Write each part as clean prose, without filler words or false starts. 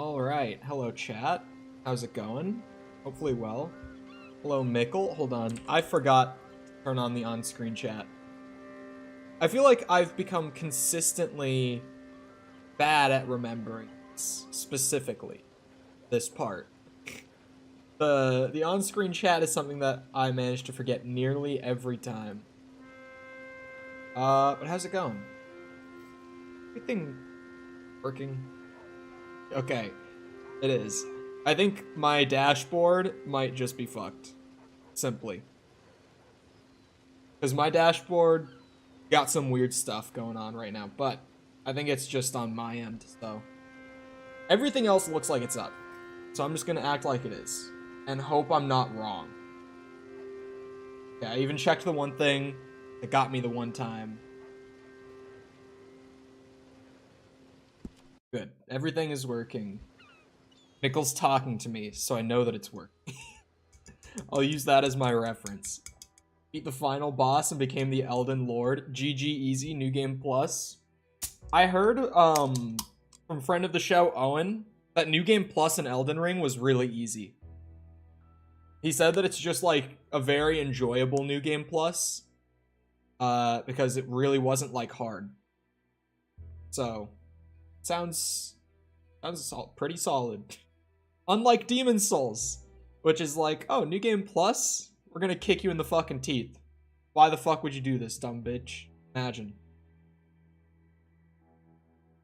Alright, hello chat. How's it going? Hopefully well. Hello Mickle, hold on. I forgot to turn on the on-screen chat. I feel like I've become consistently bad at remembering specifically this part. The on-screen chat is something that I manage to forget nearly every time. But how's it going? Everything working? Okay, it is. I think my dashboard might just be fucked. Simply. Because my dashboard got some weird stuff going on right now, but I think it's just on my end, so. Everything else looks like it's up. So I'm just gonna act like it is. And hope I'm not wrong. Yeah, I even checked the one thing that got me the one time. Good. Everything is working. Mickle's talking to me, so I know that it's working. I'll use that as my reference. Beat the final boss and became the Elden Lord. GG easy, new game plus. I heard from friend of the show, Owen, that new game plus in Elden Ring was really easy. He said that it's just like a very enjoyable new game plus. Because it really wasn't like hard. So, sounds pretty solid. Unlike Demon Souls, which is like, oh, new game plus? We're gonna kick you in the fucking teeth. Why the fuck would you do this, dumb bitch? Imagine.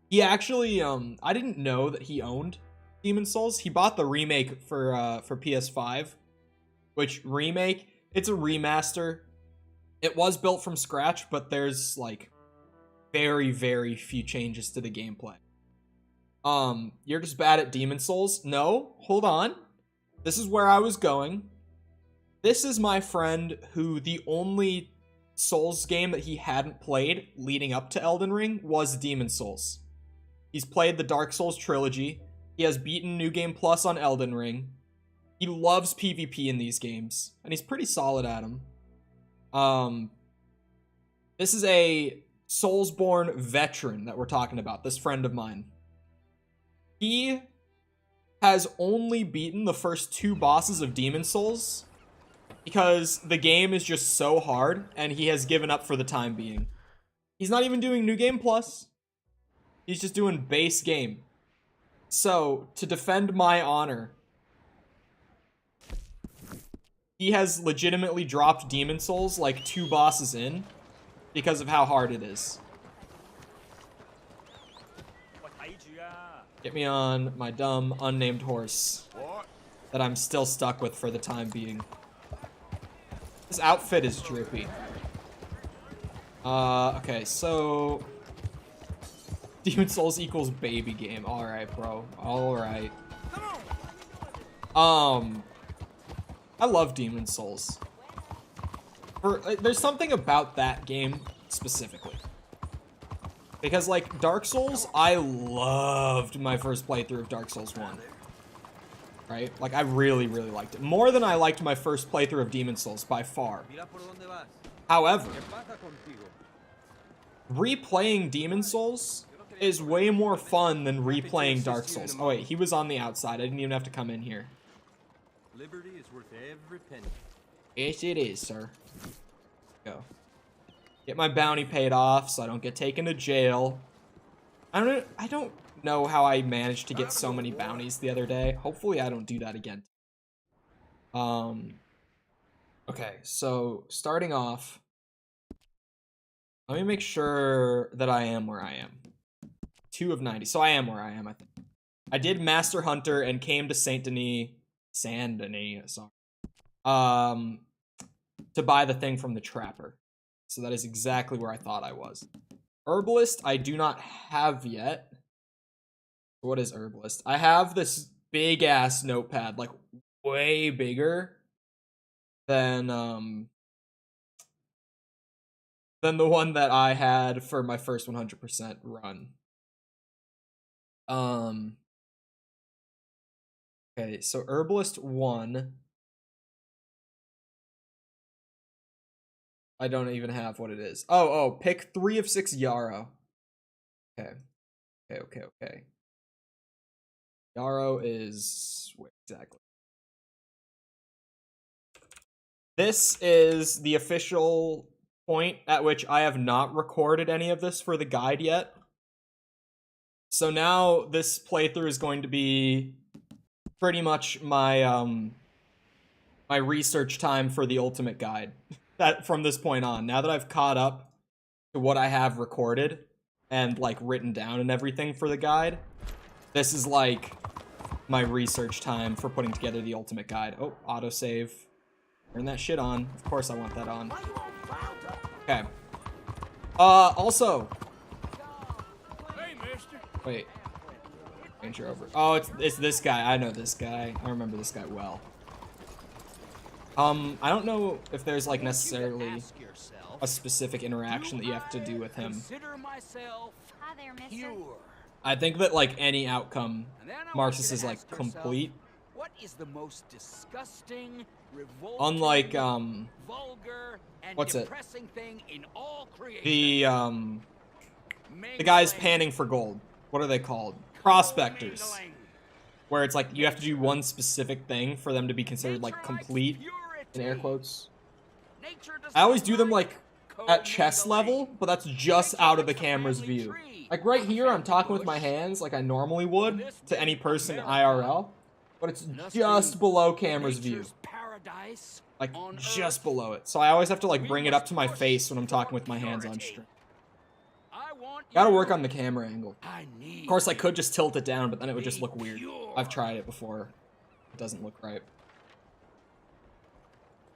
He actually, I didn't know that he owned Demon Souls. He bought the remake for PS5, which remake, it's a remaster. It was built from scratch, but there's like very, very few changes to the gameplay. You're just bad at Demon Souls? No, hold on. This is where I was going. This is my friend who the only Souls game that he hadn't played leading up to Elden Ring was Demon Souls. He's played the Dark Souls trilogy. He has beaten New Game Plus on Elden Ring. He loves PvP in these games, and he's pretty solid at them. This is a Soulsborne veteran that we're talking about, this friend of mine. He has only beaten the first 2 bosses of Demon Souls because the game is just so hard and he has given up for the time being. He's not even doing New Game Plus. He's just doing base game. So, to defend my honor, he has legitimately dropped Demon Souls like 2 bosses in because of how hard it is. Get me on my dumb, unnamed horse that I'm still stuck with for the time being. This outfit is drippy. Okay, so... Demon Souls equals baby game. Alright, bro. Alright. I love Demon Souls. There's something about that game specifically. Because, like, Dark Souls, I loved my first playthrough of Dark Souls 1. Right? Like, I really, really liked it. More than I liked my first playthrough of Demon Souls, by far. However, replaying Demon Souls is way more fun than replaying Dark Souls. Oh, wait, he was on the outside. I didn't even have to come in here. Liberty is worth every penny. Yes, it is, sir. Go. Get my bounty paid off so I don't get taken to jail. I don't know how I managed to get so many bounties the other day. Hopefully I don't do that again. Okay, so starting off, let me make sure that I am where I am. 2 of 90. So I am where I am, I think. I did Master Hunter and came to Saint Denis, sorry. To buy the thing from the Trapper. So that is exactly where I thought I was. Herbalist, I do not have yet. What is Herbalist? I have this big-ass notepad, like, way bigger than the one that I had for my first 100% run. Okay, so Herbalist 1... I don't even have what it is. Oh, pick 3 of 6 Yarrow. Okay. Okay. Yarrow is where exactly? This is the official point at which I have not recorded any of this for the guide yet. So now this playthrough is going to be pretty much my my research time for the ultimate guide. That from this point on, now that I've caught up to what I have recorded and like written down and everything for the guide, this is like my research time for putting together the ultimate guide. Oh, autosave. Turn that shit on. Of course I want that on. Okay. Also. Hey, mister. Wait. Ranger over. Oh, it's this guy. I know this guy. I remember this guy well. I don't know if there's like necessarily a specific interaction that you have to do with him. Hi there, mister. I think that like any outcome marks this as like complete. What is the most disgusting, revolting, Unlike vulgar, and what's it? depressing thing in all creation? The guys panning for gold. What are they called? Prospectors. Where it's like you have to do one specific thing for them to be considered like complete, in air quotes. I always do them like at chest level, but that's just out of the camera's view. Like right here, I'm talking with my hands like I normally would to any person IRL, but it's just below camera's view. Like just below it. So I always have to like bring it up to my face when I'm talking with my hands on stream. Gotta work on the camera angle. Of course, I could just tilt it down, but then it would just look weird. I've tried it before. It doesn't look right.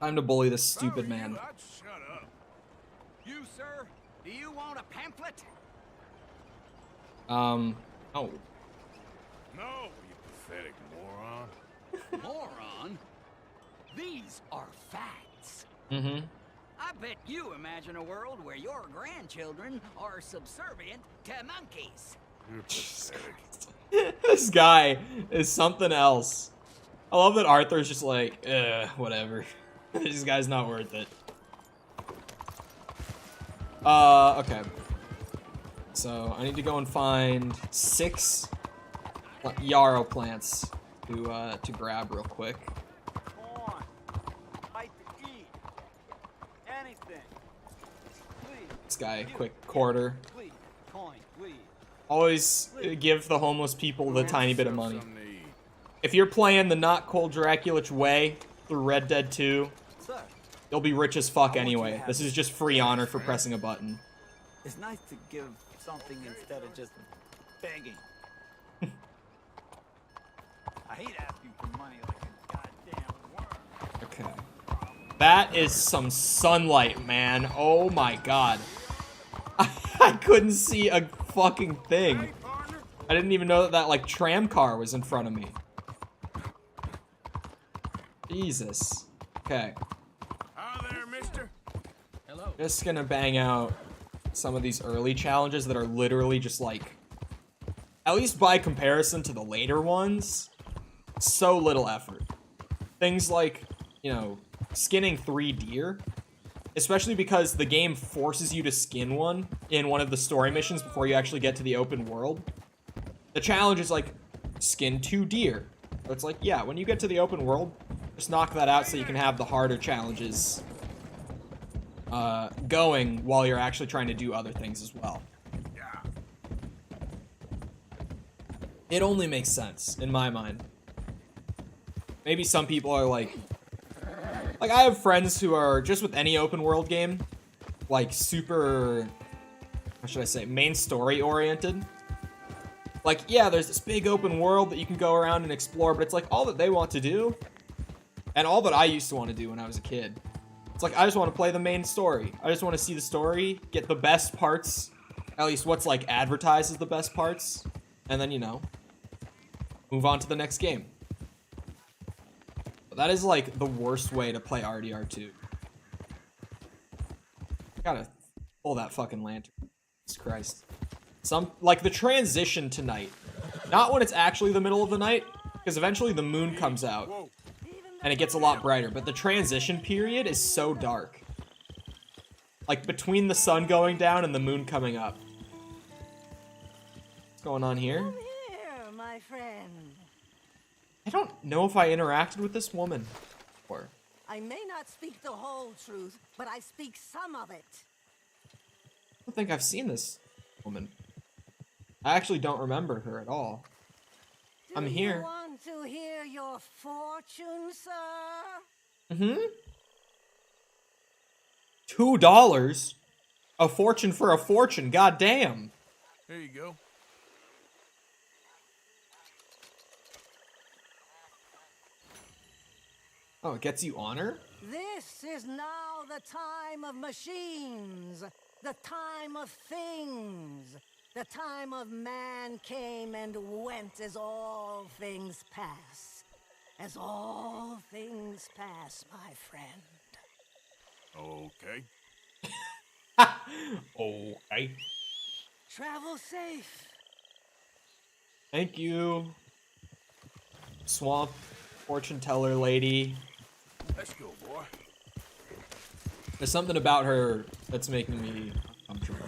Time to bully this stupid man. Shut up. You, sir, do you want a pamphlet? Oh. No, you pathetic moron. Moron? These are facts. Mm-hmm. I bet you imagine a world where your grandchildren are subservient to monkeys. You're pathetic. This guy is something else. I love that Arthur's just like, whatever. This guy's not worth it. Okay. So I need to go and find 6 yarrow plants to grab real quick. Corn, bite to eat, anything. Please, This guy, quick quarter. please, coin, please. Always give the homeless people the tiny bit of money. If you're playing the not cold Dracula way through Red Dead 2, Sir, you'll be rich as fuck anyway. This is just free honor for pressing a button. it's nice to give something instead of just begging. I hate asking for money like a goddamn worm. Okay. That is some sunlight, man. Oh my god. I couldn't see a fucking thing. I didn't even know that like tram car was in front of me. Jesus. Okay. Hi there, mister. Hello. Just gonna bang out some of these early challenges that are literally just like, at least by comparison to the later ones, so little effort. Things like, you know, skinning 3 deer, especially because the game forces you to skin one in one of the story missions before you actually get to the open world. The challenge is like, skin 2 deer. So it's like, yeah, when you get to the open world, just knock that out so you can have the harder challenges going while you're actually trying to do other things as well. It only makes sense, in my mind. Maybe some people are like I have friends who are just with any open world game, like super, how should I say, main story oriented. Like, yeah, there's this big open world that you can go around and explore, but it's like all that they want to do, and all that I used to want to do when I was a kid. It's like, I just want to play the main story. I just want to see the story, get the best parts, at least what's like advertised as the best parts, and then, you know, move on to the next game. But that is like the worst way to play RDR2. Gotta pull that fucking lantern. Jesus Christ. Like the transition to night. Not when it's actually the middle of the night, because eventually the moon comes out and it gets a lot brighter, but the transition period is so dark. Like between the sun going down and the moon coming up. What's going on here? Come here, my friend. I don't know if I interacted with this woman before. I may not speak the whole truth, but I speak some of it. I don't think I've seen this woman. I actually don't remember her at all. I'm here. Do you want to hear your fortune, sir? Mm-hmm. $2? A fortune for a fortune, goddamn. Here you go. Oh, it gets you honor? This is now the time of machines, the time of things, the time of man came and went as all things pass. As all things pass, my friend. Okay. Okay. Travel safe. Thank you. Swamp fortune teller lady. Let's go, boy. There's something about her that's making me uncomfortable.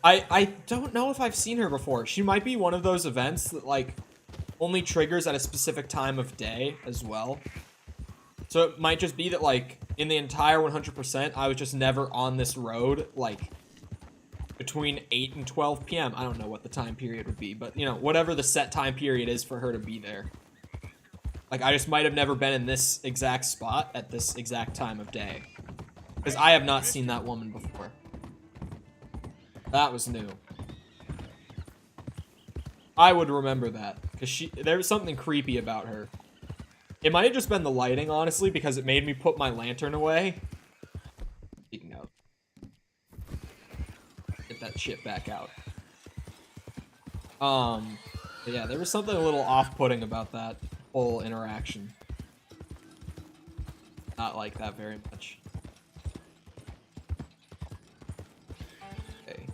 I don't know if I've seen her before. She might be one of those events that like only triggers at a specific time of day as well. So it might just be that like in the entire 100%, I was just never on this road like between 8 and 12 p.m. I don't know what the time period would be, but you know, whatever the set time period is for her to be there. Like I just might have never been in this exact spot at this exact time of day. Because I have not seen that woman before. That was new. I would remember that because there was something creepy about her. It might have just been the lighting, honestly, because it made me put my lantern away. Speaking of, get that shit back out. But yeah, there was something a little off-putting about that whole interaction. Not like that very much. Okay.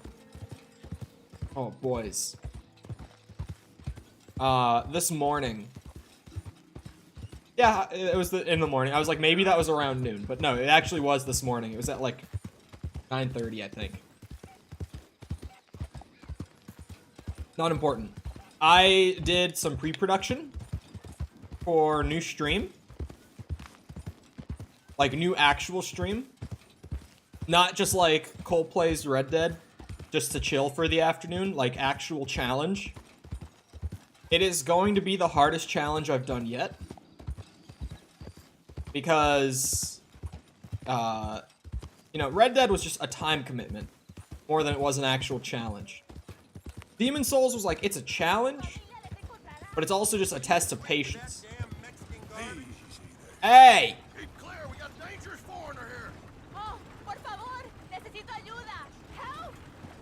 Oh, boys. This morning. Yeah, it was in the morning. I was like, maybe that was around noon. But no, it actually was this morning. It was at like 9:30, I think. Not important. I did some pre-production for new stream. Like, new actual stream. Not just like Cole plays Red Dead just to chill for the afternoon. Like, actual challenge. It is going to be the hardest challenge I've done yet. Because, you know, Red Dead was just a time commitment more than it was an actual challenge. Demon Souls was like, it's a challenge, but it's also just a test of patience. Hey! Keep clear, we got a dangerous foreigner here. Oh, por favor, necesito ayuda. Help!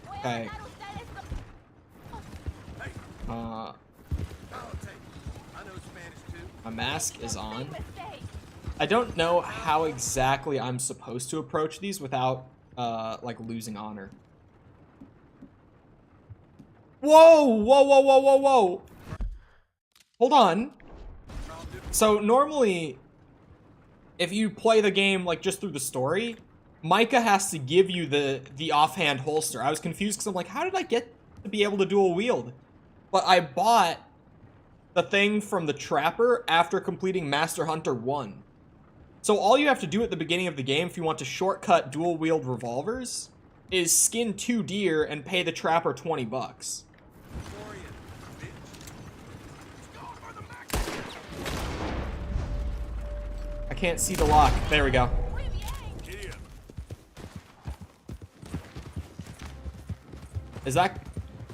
Voy a Okay. matar ustedes. Hey, Uh, I'll take it. I know Spanish too. my mask is on. Big mistake. I don't know how exactly I'm supposed to approach these without, like, losing honor. Whoa! Whoa, whoa, whoa, whoa, whoa! Hold on. So, normally, if you play the game, like, just through the story, Micah has to give you the offhand holster. I was confused because I'm like, how did I get to be able to dual wield? But I bought the thing from the Trapper after completing Master Hunter 1. So all you have to do at the beginning of the game if you want to shortcut dual wield revolvers is skin 2 deer and pay the Trapper 20 bucks. I can't see the lock. There we go. Muy bien. Here. Is that...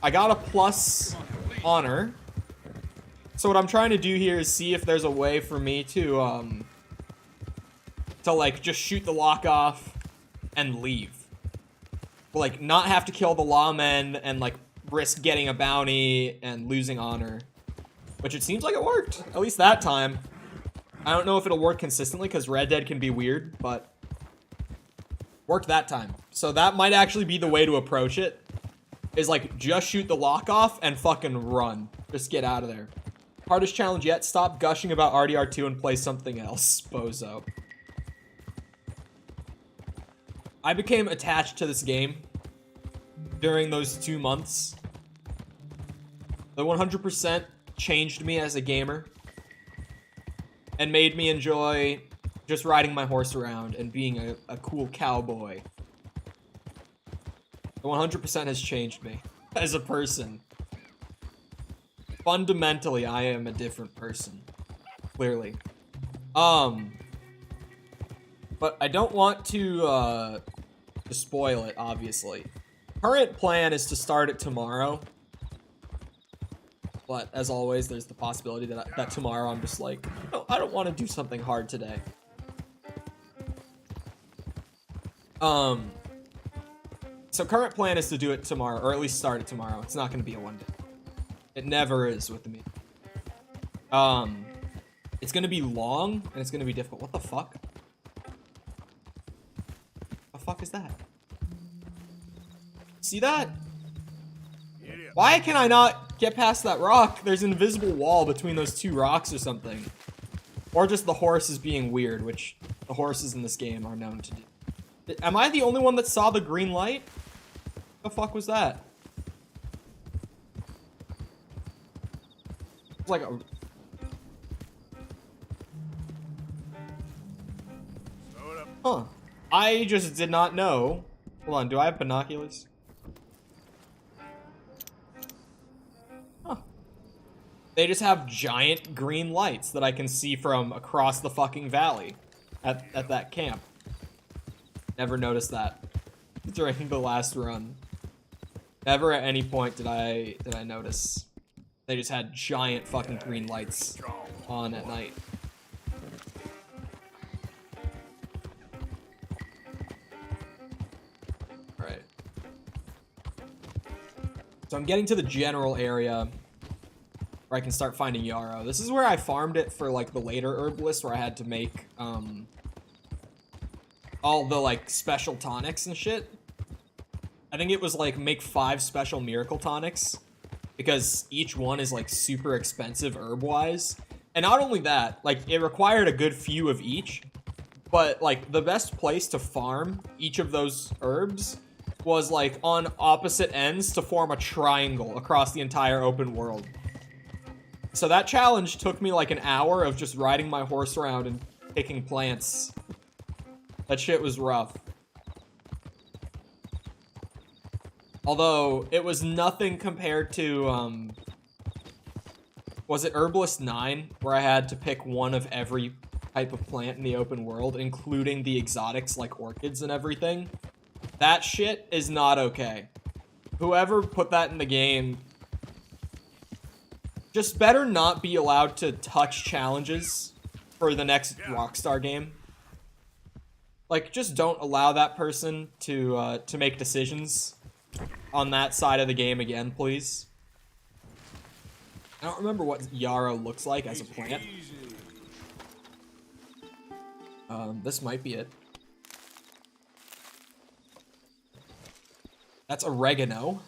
I got a plus honor. So what I'm trying to do here is see if there's a way for me to like, just shoot the lock off and leave. Like, not have to kill the lawmen and, like, risk getting a bounty and losing honor. Which it seems like it worked. At least that time. I don't know if it'll work consistently because Red Dead can be weird, but worked that time. So that might actually be the way to approach it. Is, like, just shoot the lock off and fucking run. Just get out of there. Hardest challenge yet. Stop gushing about RDR2 and play something else, bozo. I became attached to this game during those 2 months. The 100% changed me as a gamer. and made me enjoy just riding my horse around and being a cool cowboy. It 100% has changed me as a person. Fundamentally, I am a different person. Clearly. But I don't want to spoil it, obviously. Current plan is to start it tomorrow. But as always, there's the possibility that tomorrow I'm just like, no, I don't want to do something hard today. So current plan is to do it tomorrow, or at least start it tomorrow. It's not going to be a one day. It never is with me. It's going to be long, and it's going to be difficult. What the fuck? The fuck is that? See that? Why can I not get past that rock? There's an invisible wall between those two rocks or something. Or just the horse is being weird, which the horses in this game are known to do. Am I the only one that saw the green light? The fuck was that? It's like a... Huh. I just did not know. Hold on, do I have binoculars? Huh. They just have giant green lights that I can see from across the fucking valley at that camp. Never noticed that during the last run. Never at any point did I notice. They just had giant fucking green lights on at night. Alright. So I'm getting to the general area where I can start finding yarrow. This is where I farmed it for like the later herbalist, where I had to make all the like special tonics and shit. I think it was like make 5 special miracle tonics because each one is like super expensive herb wise. And not only that, like it required a good few of each, but like the best place to farm each of those herbs was like on opposite ends to form a triangle across the entire open world. So that challenge took me like an hour of just riding my horse around and picking plants. That shit was rough. Although, it was nothing compared to, was it Herbalist 9? Where I had to pick one of every type of plant in the open world, including the exotics like orchids and everything. That shit is not okay. Whoever put that in the game just better not be allowed to touch challenges for the next Rockstar game. Like, just don't allow that person to make decisions on that side of the game again, please. I don't remember what yarrow looks like as a plant. This might be it. That's oregano.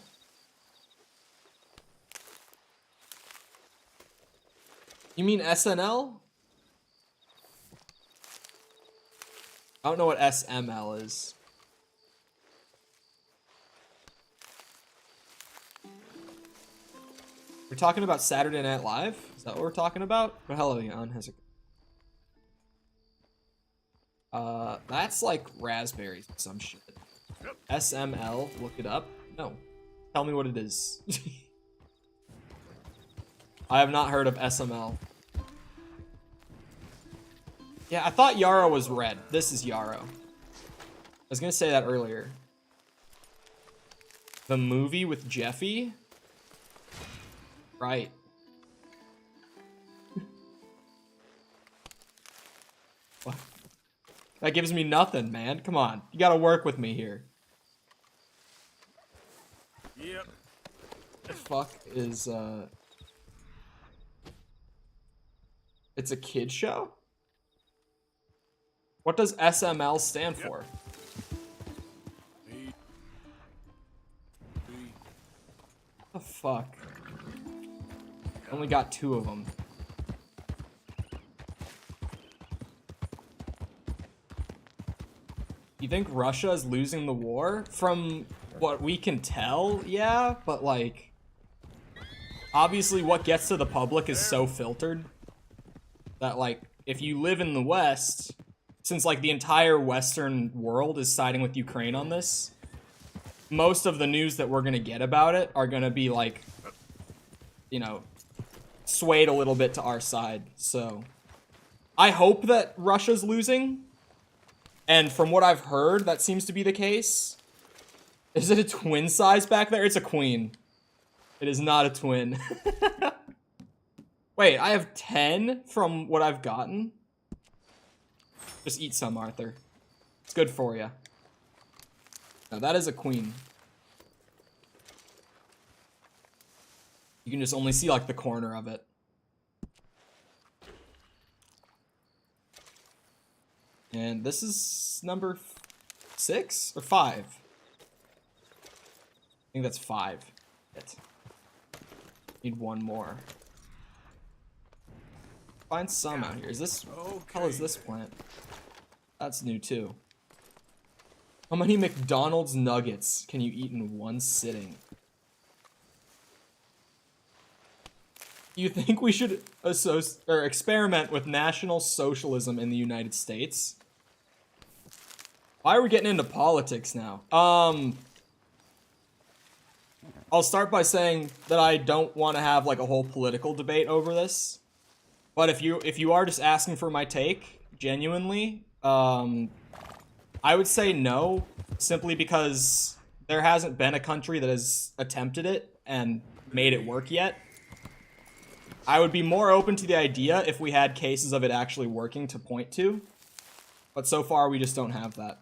You mean SNL? I don't know what SML is. We're talking about Saturday Night Live? Is that what we're talking about? What the hell are you on? That's like raspberries or some shit. SML, look it up. No. Tell me what it is. I have not heard of SML. Yeah, I thought yarrow was red. This is yarrow. I was gonna say that earlier. The movie with Jeffy? Right. What? That gives me nothing, man. Come on. You gotta work with me here. Yep. The fuck is, It's a kid show? What does SML stand for? What the fuck? Only got 2 of them. You think Russia is losing the war? From what we can tell, yeah, but like, obviously what gets to the public is so filtered that like, if you live in the West, since like the entire Western world is siding with Ukraine on this, most of the news that we're gonna get about it are gonna be like, you know, swayed a little bit to our side. So I hope that Russia's losing. And from what I've heard, that seems to be the case. Is it a twin size back there? It's a queen. It is not a twin. Wait, I have 10 from what I've gotten? Just eat some, Arthur. It's good for you. Now that is a queen. You can just only see like the corner of it. And this is number 6 or 5. I think that's 5. Need one more. Find some out here. Is this? What the hell is this plant? That's new too. How many McDonald's nuggets can you eat in one sitting? You think we should experiment with National Socialism in the United States? Why are we getting into politics now? I'll start by saying that I don't want to have like a whole political debate over this. But if you are just asking for my take, genuinely, I would say no, simply because there hasn't been a country that has attempted it and made it work yet. I would be more open to the idea if we had cases of it actually working to point to. But so far, we just don't have that.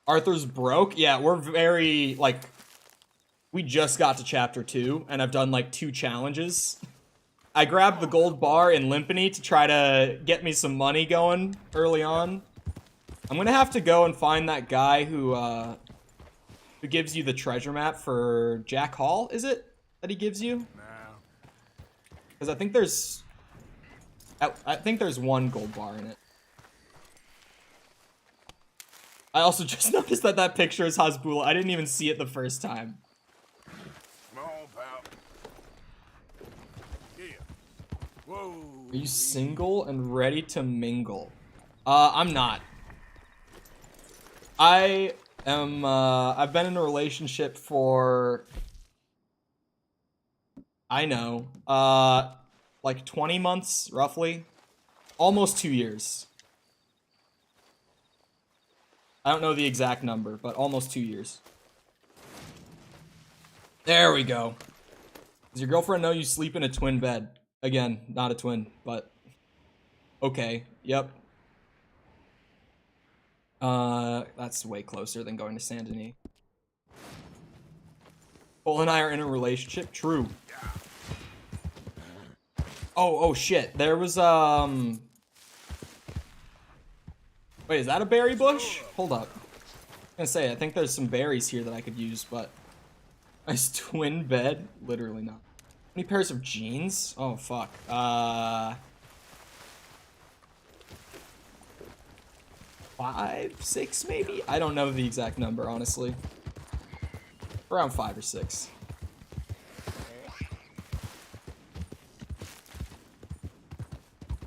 Arthur's broke? Yeah, we're very, like... We just got to chapter 2, and I've done, like, 2 challenges. I grabbed the gold bar in Limpany to try to get me some money going early on. I'm gonna have to go and find that guy who gives you the treasure map for Jack Hall, is it? That he gives you? Because I think there's one gold bar in it. I also just noticed that that picture is Hasbulla. I didn't even see it the first time. Come on, pal. Yeah. Whoa. Are you single and ready to mingle? I'm not. I am, I've been in a relationship for... I know. Like 20 months, roughly. Almost 2 years. I don't know the exact number, but almost 2 years. There we go. Does your girlfriend know you sleep in a twin bed? Again, not a twin, but... Okay, yep. That's way closer than going to Saint Denis. Cole and I are in a relationship? True. Oh shit. There was, Wait, is that a berry bush? Hold up. I'm gonna say, I think there's some berries here that I could use, but... Nice twin bed? Literally not. How many pairs of jeans? Oh, fuck. 5, 6, maybe? I don't know the exact number, honestly. Around 5 or 6.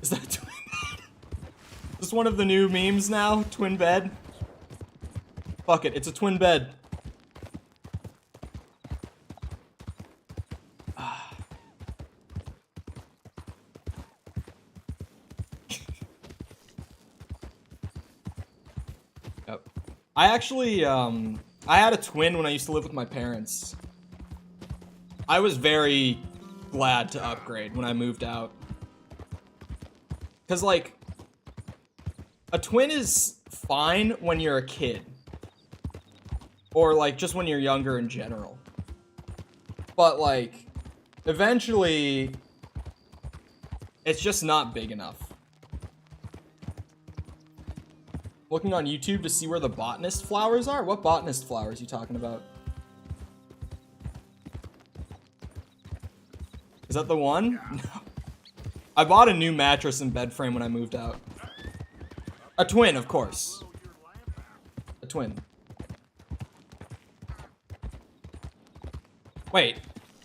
Is that a twin bed? Is this one of the new memes now? Twin bed? Fuck it, it's a twin bed. Yep. I actually, I had a twin when I used to live with my parents. I was very glad to upgrade when I moved out. Because, like, a twin is fine when you're a kid. Or, like, just when you're younger in general. But, like, eventually, it's just not big enough. Looking on YouTube to see where the botanist flowers are? What botanist flowers are you talking about? Is that the one? No. I bought a new mattress and bed frame when I moved out. A twin, of course. A twin. Wait.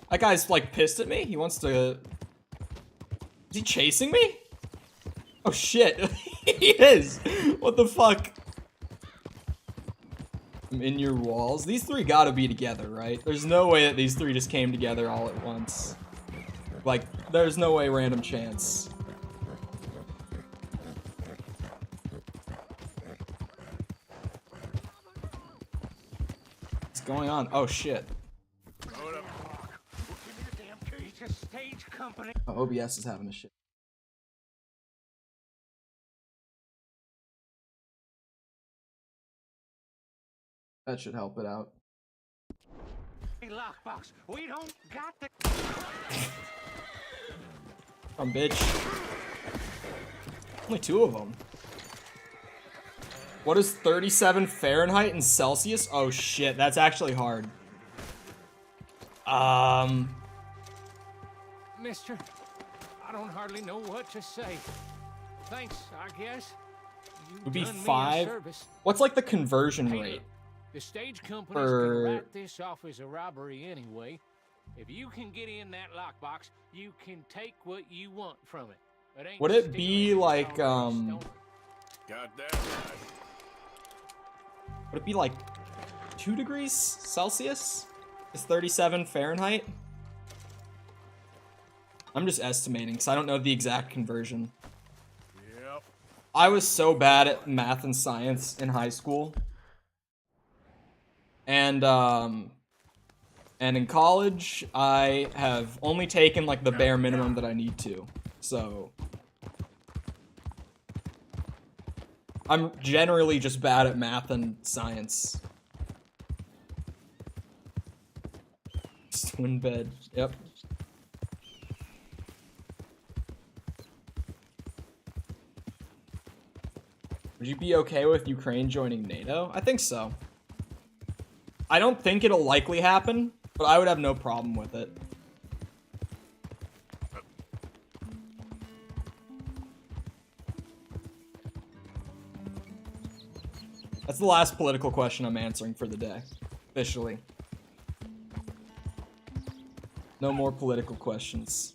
That guy's, like, pissed at me? He wants to... Is he chasing me? Oh shit, he is! What the fuck? I'm in your walls. These three gotta be together, right? There's no way that these three just came together all at once. Like, there's no way random chance. What's going on? Oh shit. Hold up. Oh, OBS is having a shit. That should help it out. Lockbox. We don't got the. Bitch. Only 2 of them. What is 37 Fahrenheit in Celsius? Oh shit, that's actually hard. Mister, I don't hardly know what to say. Thanks, I guess. You Would be done me a 5. service. What's like the conversion Hey, rate? look, the stage company's For- gonna write this off as a robbery anyway. If you can get in that lockbox, you can take what you want from it. Ain't Would it stealing be if it's like, already stolen. Got that right. Would it be like 2 degrees Celsius? Is 37 Fahrenheit? I'm just estimating because I don't know the exact conversion. Yep. I was so bad at math and science in high school. And in college, I have only taken like the bare minimum that I need to. So I'm generally just bad at math and science. Twin bed. Yep. Would you be okay with Ukraine joining NATO? I think so. I don't think it'll likely happen, but I would have no problem with it. That's the last political question I'm answering for the day. Officially. No more political questions.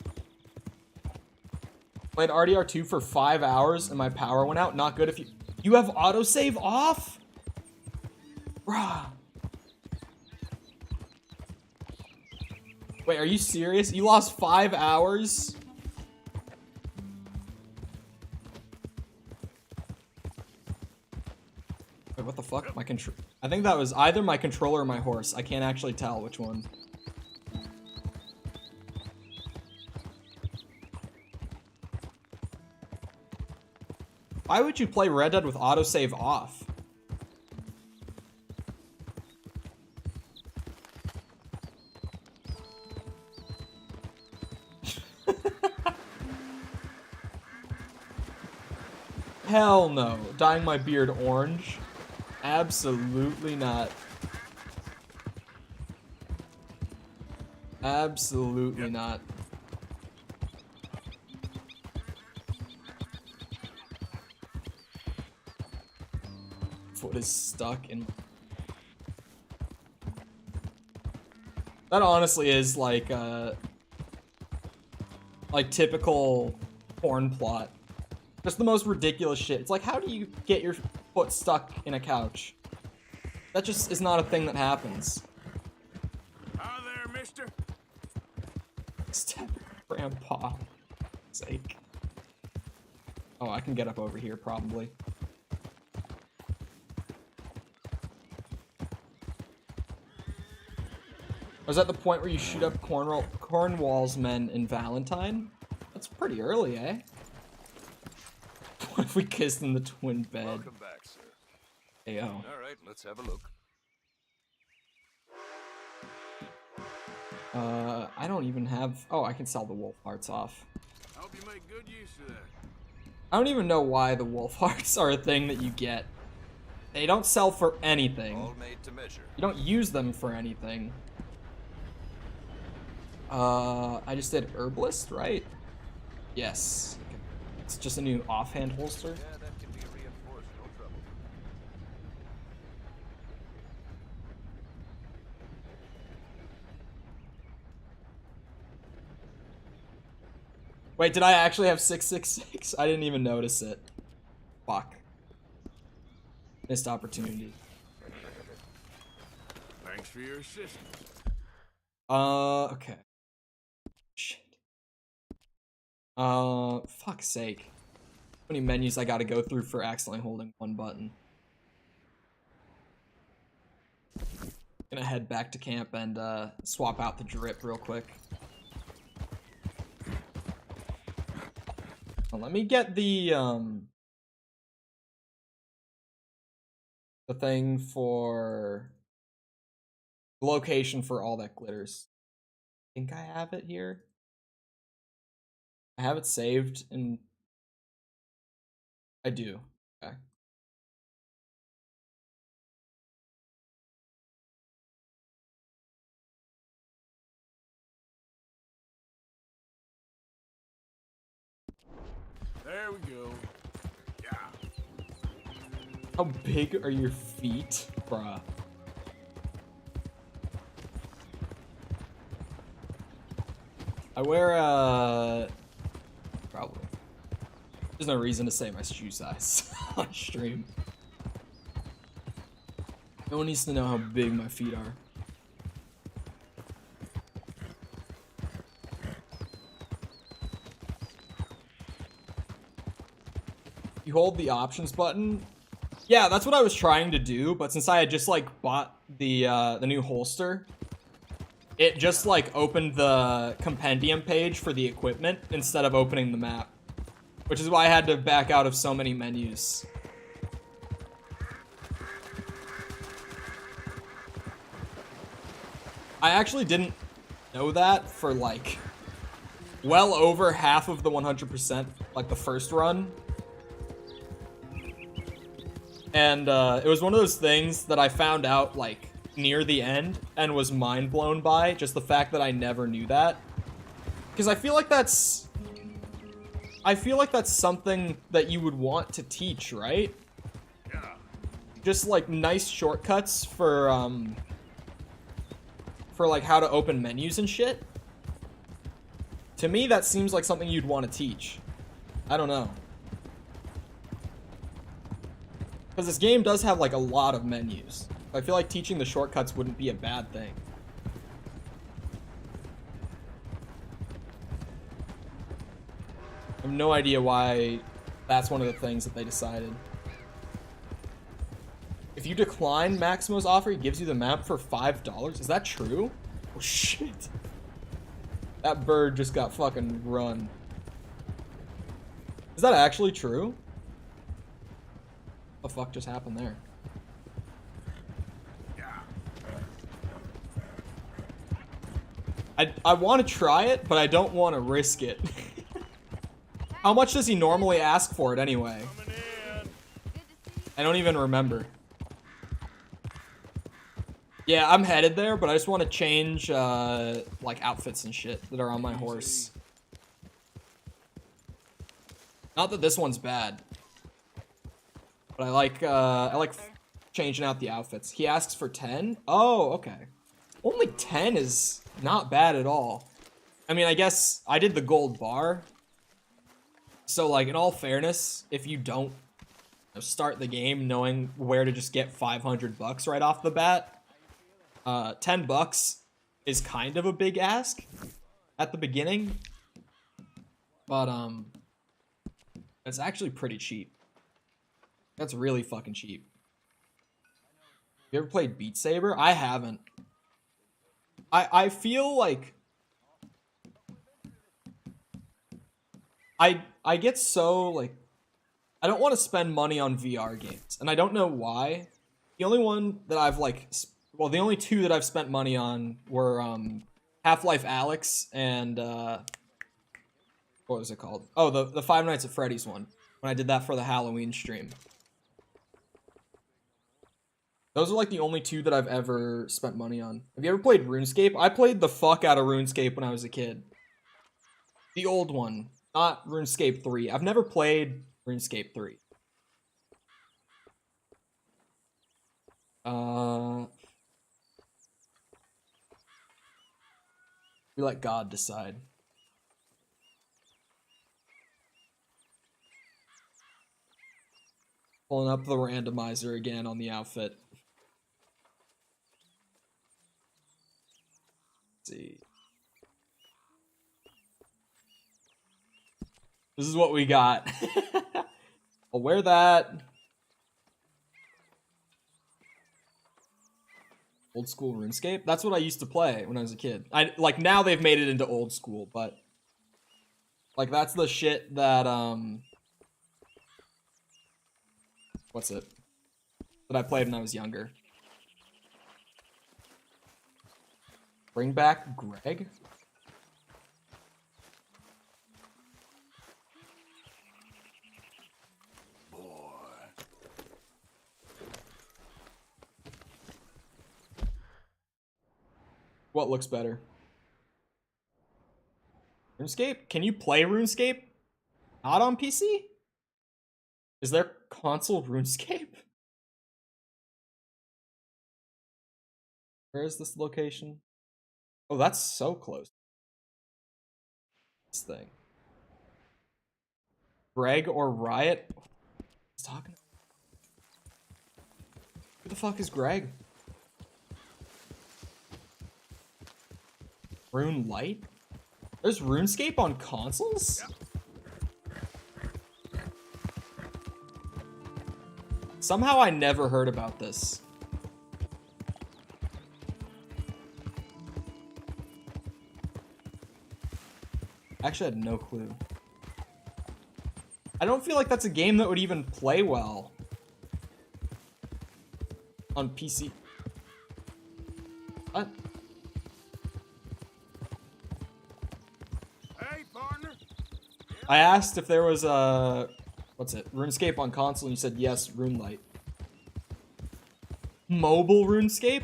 Played RDR2 for 5 hours and my power went out. Not good if you... You have autosave off? Bruh. Wait, are you serious? You lost 5 hours? Wait, what the fuck? My control... I think that was either my controller or my horse. I can't actually tell which one. Why would you play Red Dead with autosave off? Hell no. Dyeing my beard orange? Absolutely not. Absolutely not. Foot is stuck in... That honestly is like typical porn plot. Just the most ridiculous shit. It's like, how do you get your foot stuck in a couch? That just is not a thing that happens. Hi there, mister. Step grandpa. Sake. Oh, I can get up over here probably. I was at the point where you shoot up Cornwall's men in Valentine? That's pretty early, eh? What if we kissed in the twin bed? Welcome back, sir. Ayo. All right, let's have a look. I don't even have... Oh, I can sell the wolf hearts off. I hope you make good use of that. I don't even know why the wolf hearts are a thing that you get. They don't sell for anything. All made to measure. You don't use them for anything. I just did herbalist, right? Yes. It's just a new offhand holster. Yeah, that can be reinforced, no trouble. Wait, did I actually have 666? I didn't even notice it. Fuck. Missed opportunity. Thanks for your assistance. Okay. Shit. Fuck's sake. How many menus I gotta go through for accidentally holding one button. Gonna head back to camp and swap out the drip real quick. Well, let me get the thing for the location for all that glitters. I think I have it here. I have it saved and I do. Okay. There we go. Yeah. How big are your feet, bruh? I wear probably. There's no reason to say my shoe size on stream. No one needs to know how big my feet are. You hold the options button. Yeah, that's what I was trying to do, but since I had just like bought the new holster, it just like opened the compendium page for the equipment instead of opening the map, which is why I had to back out of so many menus. I actually didn't know that for like well over half of the 100%, like the first run. And it was one of those things that I found out like near the end and was mind blown by just the fact that I never knew that. Because I feel like that's something that you would want to teach, right? Yeah. Just like nice shortcuts for like how to open menus and shit. To me, that seems like something you'd want to teach. I don't know. Because this game does have like a lot of menus. I feel like teaching the shortcuts wouldn't be a bad thing. I have no idea why that's one of the things that they decided. If you decline Maximo's offer, he gives you the map for $5. Is that true? Oh shit. That bird just got fucking run. Is that actually true? What the fuck just happened there? I want to try it, but I don't want to risk it. How much does he normally ask for it anyway? I don't even remember. Yeah, I'm headed there, but I just want to change like outfits and shit that are on my horse. Not that this one's bad, but I like changing out the outfits. He asks for 10. Oh, okay. Only 10 is not bad at all. I mean, I guess I did the gold bar. So, like, in all fairness, if you don't start the game knowing where to just get 500 bucks right off the bat, 10 bucks is kind of a big ask at the beginning. But, it's actually pretty cheap. That's really fucking cheap. You ever played Beat Saber? I haven't. I feel like I get so like I don't want to spend money on VR games, and I don't know why. The only one that I've like well, the only two that I've spent money on were Half-Life Alyx and what was it called? Oh, the Five Nights at Freddy's one, when I did that for the Halloween stream. Those are like the only two that I've ever spent money on. Have you ever played RuneScape? I played the fuck out of RuneScape when I was a kid. The old one, not RuneScape 3. I've never played RuneScape 3. We let God decide. Pulling up the randomizer again on the outfit. Let's see. This is what we got. I'll wear that. Old school RuneScape? That's what I used to play when I was a kid. Like now they've made it into old school, but like that's the shit that what's it? That I played when I was younger. Bring back Greg? What looks better? RuneScape? Can you play RuneScape? Not on PC? Is there console RuneScape? Where is this location? Oh, that's so close. This thing. Greg or Riot? He's talking. Who the fuck is Greg? Rune Light? There's RuneScape on consoles? Somehow I never heard about this. Actually, I had no clue. I don't feel like that's a game that would even play well on PC. What? Hey, partner. I asked if there was a what's it? RuneScape on console, and you said yes, RuneLight. Mobile RuneScape?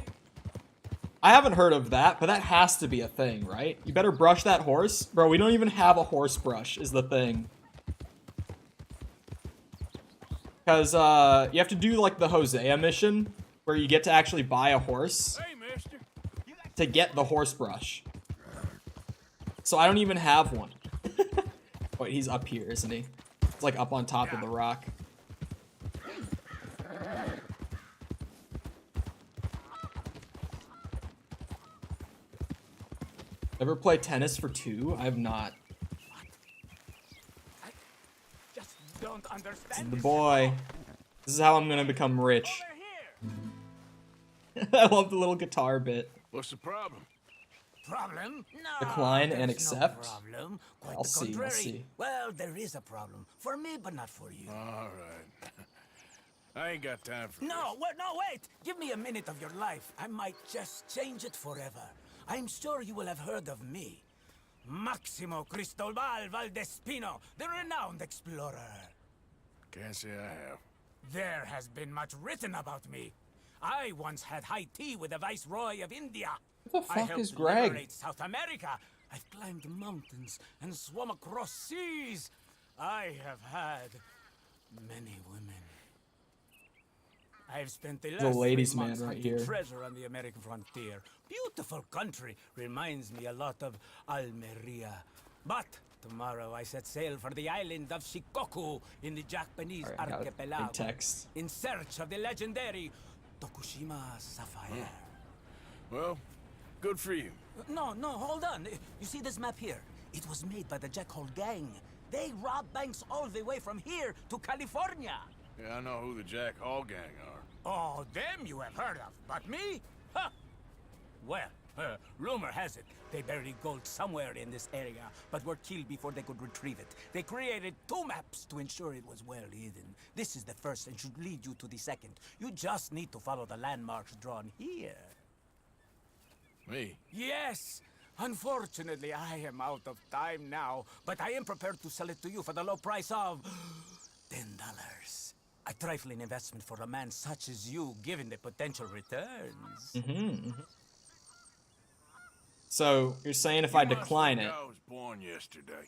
I haven't heard of that, but that has to be a thing, right? You better brush that horse. Bro, we don't even have a horse brush, is the thing. Because, you have to do, like, the Hosea mission, where you get to actually buy a horse Hey, mister. to get the horse brush. So I don't even have one. Wait, he's up here, isn't he? It's, like, up on top of the rock. Ever play tennis for 2? I have not. I just don't This is understand the this. boy. This is how I'm gonna become rich. Over here. I love the little guitar bit. What's the problem? Problem? No. Decline and there's accept? No problem. Quite I'll the see, I'll contrary. see. Well, there is a problem for me, but not for you. All right. I ain't got time for No, wait! Give me a minute of your life. I might just change it forever. I'm sure you will have heard of me. Maximo Cristobal Valdespino, the renowned explorer. this. Can't say I have. There has been much written about me. I once had high tea with the Viceroy of India. What the I fuck helped is Greg? liberate South America. I've climbed mountains and swum across seas. I have had many women. I've spent the last ladies' 3 man months right hunting here. treasure on the American frontier. Beautiful country. Reminds me a lot of Almeria. But tomorrow I set sail for the island of Shikoku in the Japanese Alright, got it. archipelago. Big text. In search of the legendary Tokushima Sapphire. Well, good for you. No, hold on. You see this map here? It was made by the Jackhole Gang. They rob banks all the way from here to California. Yeah, I know who the Jack Hall gang are. Oh, them you have heard of, but me? Huh. Well, rumor has it they buried gold somewhere in this area, but were killed before they could retrieve it. They created 2 maps to ensure it was well hidden. This is the first and should lead you to the second. You just need to follow the landmarks drawn here. Me? Yes! Unfortunately, I am out of time now, but I am prepared to sell it to you for the low price of $10. A trifling investment for a man such as you, given the potential returns. So you're saying if I decline it, I was born yesterday.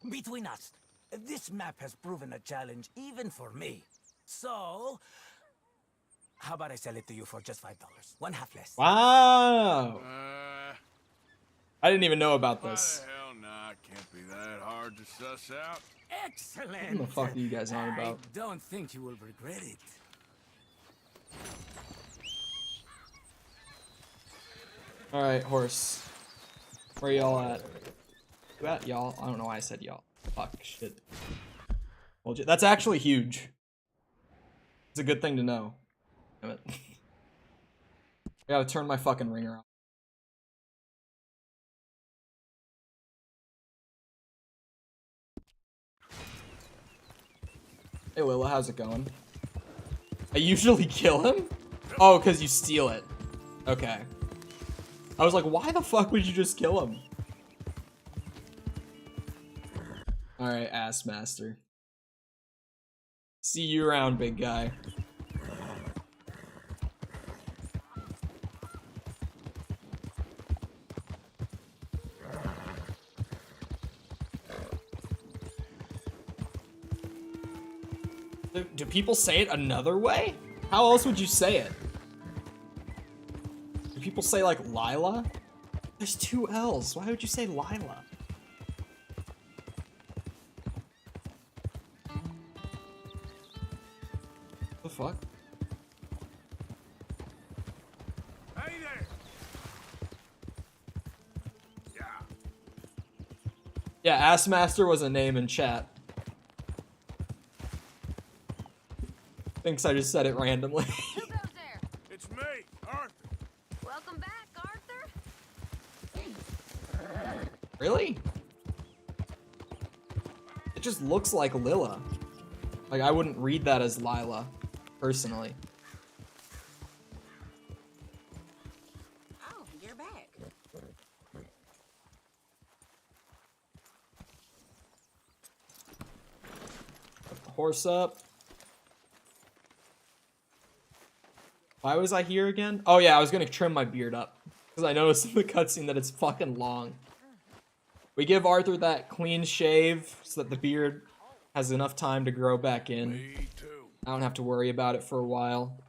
Between us, this map has proven a challenge even for me. So, how about I sell it to you for just $5? One half less. wow! Uh, I didn't even know about why this. the hell not? Can't be that hard to suss out. Excellent. What the fuck are you guys on about? I don't think you will regret it. Alright, horse. Where y'all at? Who at, y'all? I don't know why I said y'all. Fuck, shit. Well, that's actually huge. It's a good thing to know. Damn it. I gotta turn my fucking ringer on. Hey Lila, how's it going? I usually kill him? Oh, because you steal it. Okay. I was like, why the fuck would you just kill him? Alright, ass master. See you around, big guy. Do people say it another way? How else would you say it? Do people say like Lila? There's two L's. Why would you say Lila? The fuck? Hey there! Yeah. Yeah, Ass Master was a name in chat. Thinks I just said it randomly. Who goes there? It's me, Arthur. Welcome back, Arthur. Really? It just looks like Lila. Like, I wouldn't read that as Lila, personally. Oh, you're back. Put the horse up. Why was I here again? Oh yeah, I was gonna trim my beard up. Because I noticed in the cutscene that it's fucking long. We give Arthur that clean shave so that the beard has enough time to grow back in. Me too. I don't have to worry about it for a while.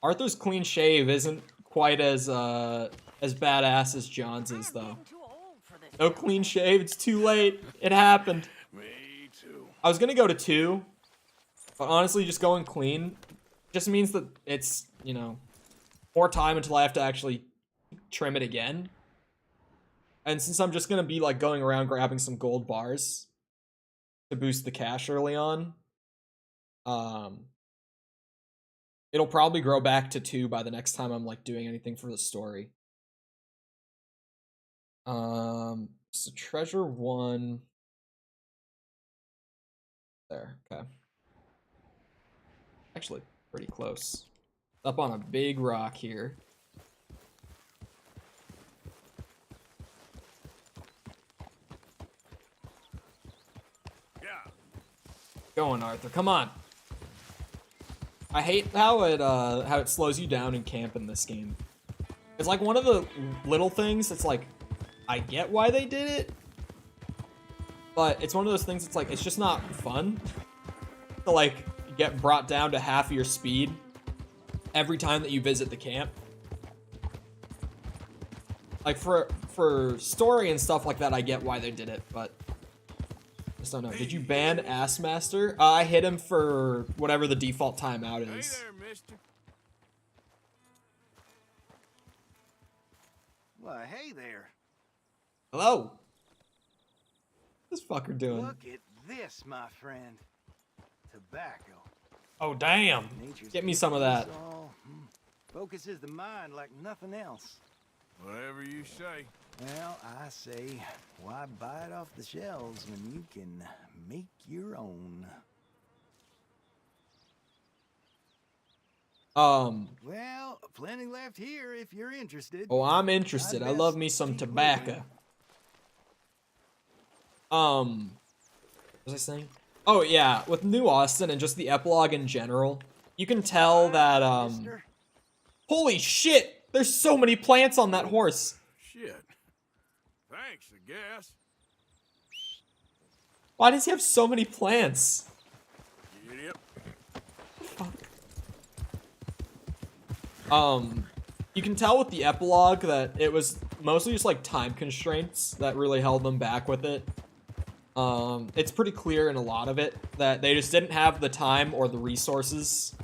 Arthur's clean shave isn't quite as badass as John's is, though. No clean shave, it's too late. It happened. Me too. I was gonna go to 2, but honestly, just going clean just means that it's, you know, more time until I have to actually trim it again. And since I'm just gonna be like going around grabbing some gold bars to boost the cash early on, it'll probably grow back to 2 by the next time I'm like doing anything for the story. So treasure 1 there. Okay, actually pretty close. Up on a big rock here. Yeah. Going, Arthur, come on. I hate how it slows you down in camp in this game. It's like one of the little things. It's like, I get why they did it, but it's one of those things. It's like, it's just not fun to like get brought down to half your speed every time that you visit the camp. Like for story and stuff like that, I get why they did it, but I just don't know. Did you ban Ass Master? I hit him for whatever the default timeout Hey is. there, mister. Why, hey there. Hello. What's this fucker doing? Look at this, my friend. Tobacco. Oh damn! Nature's Get me some of that. gift us all. Focuses the mind like nothing else. Whatever you say. Well, I say, why buy it off the shelves when you can make your own? Well, plenty left here if you're interested. Oh, I'm interested. I love me some tobacco. What was I saying? Oh yeah, with New Austin and just the epilogue in general, you can tell that Mister? holy shit! There's so many plants on that horse. Shit. Thanks, I guess. Why does he have so many plants? You idiot. Fuck. You can tell with the epilogue that it was mostly just like time constraints that really held them back with it. It's pretty clear in a lot of it that they just didn't have the time or the resources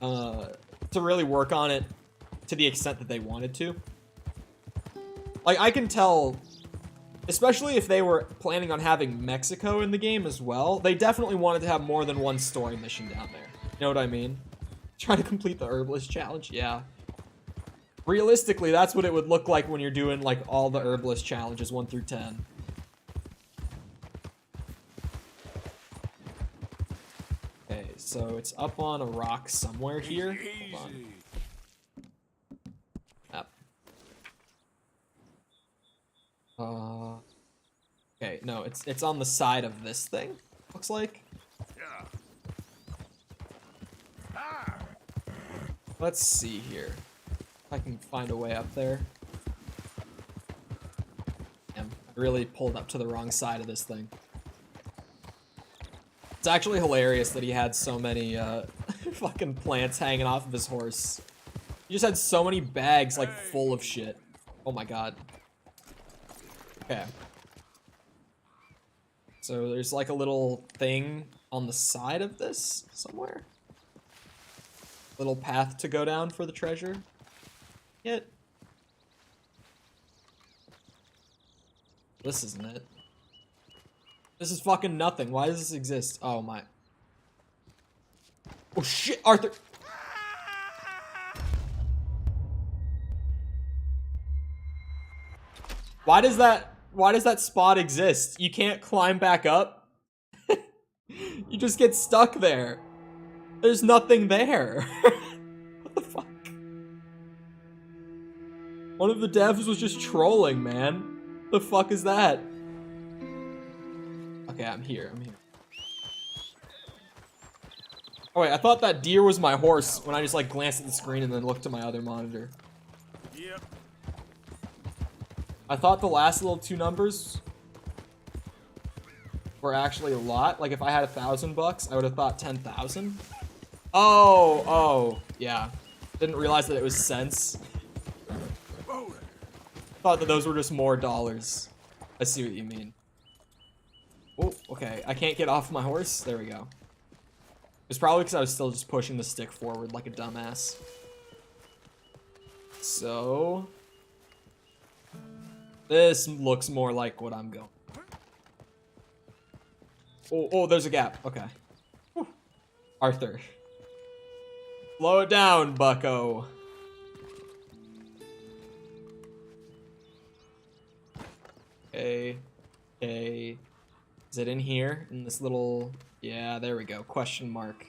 to really work on it to the extent that they wanted to. Like, I can tell, especially if they were planning on having Mexico in the game as well, they definitely wanted to have more than one story mission down there. You know what I mean? Trying to complete the herbalist challenge, yeah. Realistically, that's what it would look like when you're doing like all the herbalist challenges 1 through 10. Okay, so it's up on a rock somewhere here. Hold on. Yep. Okay, no, it's on the side of this thing, looks like. Yeah. Let's see here. If I can find a way up there. Damn, I really pulled up to the wrong side of this thing. It's actually hilarious that he had so many fucking plants hanging off of his horse. He just had so many bags like full of shit. Oh my god. Okay. So there's like a little thing on the side of this somewhere. Little path to go down for the treasure. Yet. This isn't it. This is fucking nothing. Why does this exist? Oh my. Oh shit, Arthur. Why does that spot exist? You can't climb back up? You just get stuck there. There's nothing there. What the fuck? One of the devs was just trolling, man. The fuck is that? Okay, I'm here. Oh wait, I thought that deer was my horse when I just like glanced at the screen and then looked at my other monitor. Yep. I thought the last little 2 numbers were actually a lot. Like if I had $1,000, I would have thought 10,000. Oh, yeah. Didn't realize that it was cents. Thought that those were just more dollars. I see what you mean. Oh, okay. I can't get off my horse. There we go. It's probably because I was still just pushing the stick forward like a dumbass. So this looks more like what I'm going. Oh, there's a gap. Okay. Whew. Arthur. Slow it down, bucko. Okay. Is it in here? In this little... Yeah, there we go. Question mark.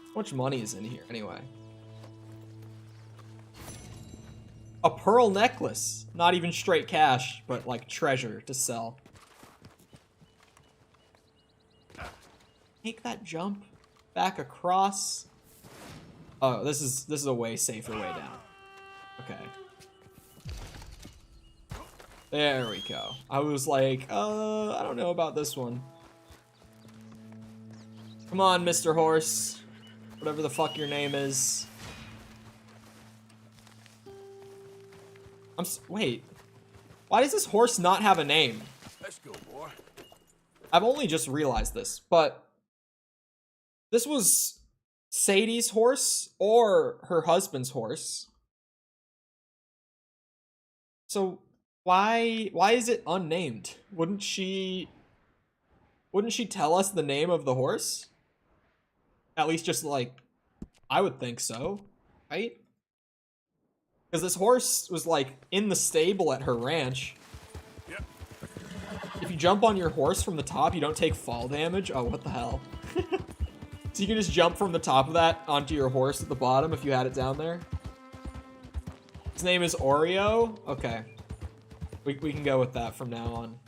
How much money is in here, anyway? A pearl necklace. Not even straight cash, but like treasure to sell. Make that jump back across. Oh, this is a way safer way down. Okay. There we go. I was like, I don't know about this one. Come on, Mr. Horse. Whatever the fuck your name is. Wait. Why does this horse not have a name? Let's go, boy. I've only just realized this, but this was Sadie's horse or her husband's horse. So why is it unnamed? Wouldn't she tell us the name of the horse? At least just like, I would think so, right? Because this horse was like in the stable at her ranch. Yep. If you jump on your horse from the top, you don't take fall damage. Oh, what the hell? So you can just jump from the top of that onto your horse at the bottom if you had it down there. His name is Oreo? Okay. We can go with that from now on.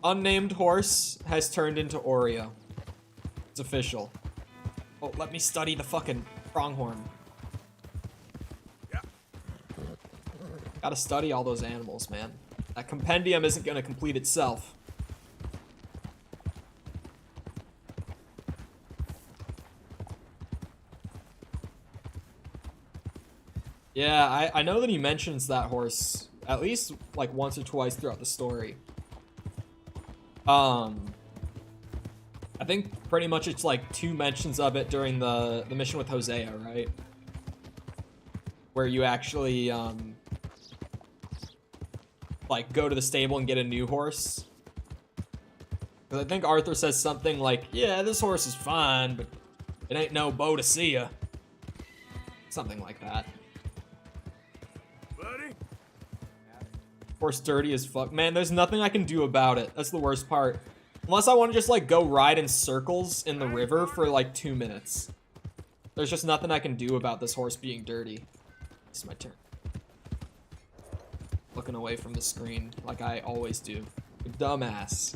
Unnamed horse has turned into Oreo. It's official. Oh, let me study the fucking pronghorn. Yeah. Gotta study all those animals, man. That compendium isn't gonna complete itself. Yeah, I know that he mentions that horse at least like once or twice throughout the story. I think pretty much it's like 2 mentions of it during the mission with Hosea, right? Where you actually like go to the stable and get a new horse. Because I think Arthur says something like, yeah, this horse is fine, but it ain't no Boadicea. Something like that. Buddy? Horse dirty as fuck. Man, there's nothing I can do about it. That's the worst part. Unless I want to just like go ride in circles in the river for like 2 minutes. There's just nothing I can do about this horse being dirty. It's my turn. Looking away from the screen like I always do. Dumbass.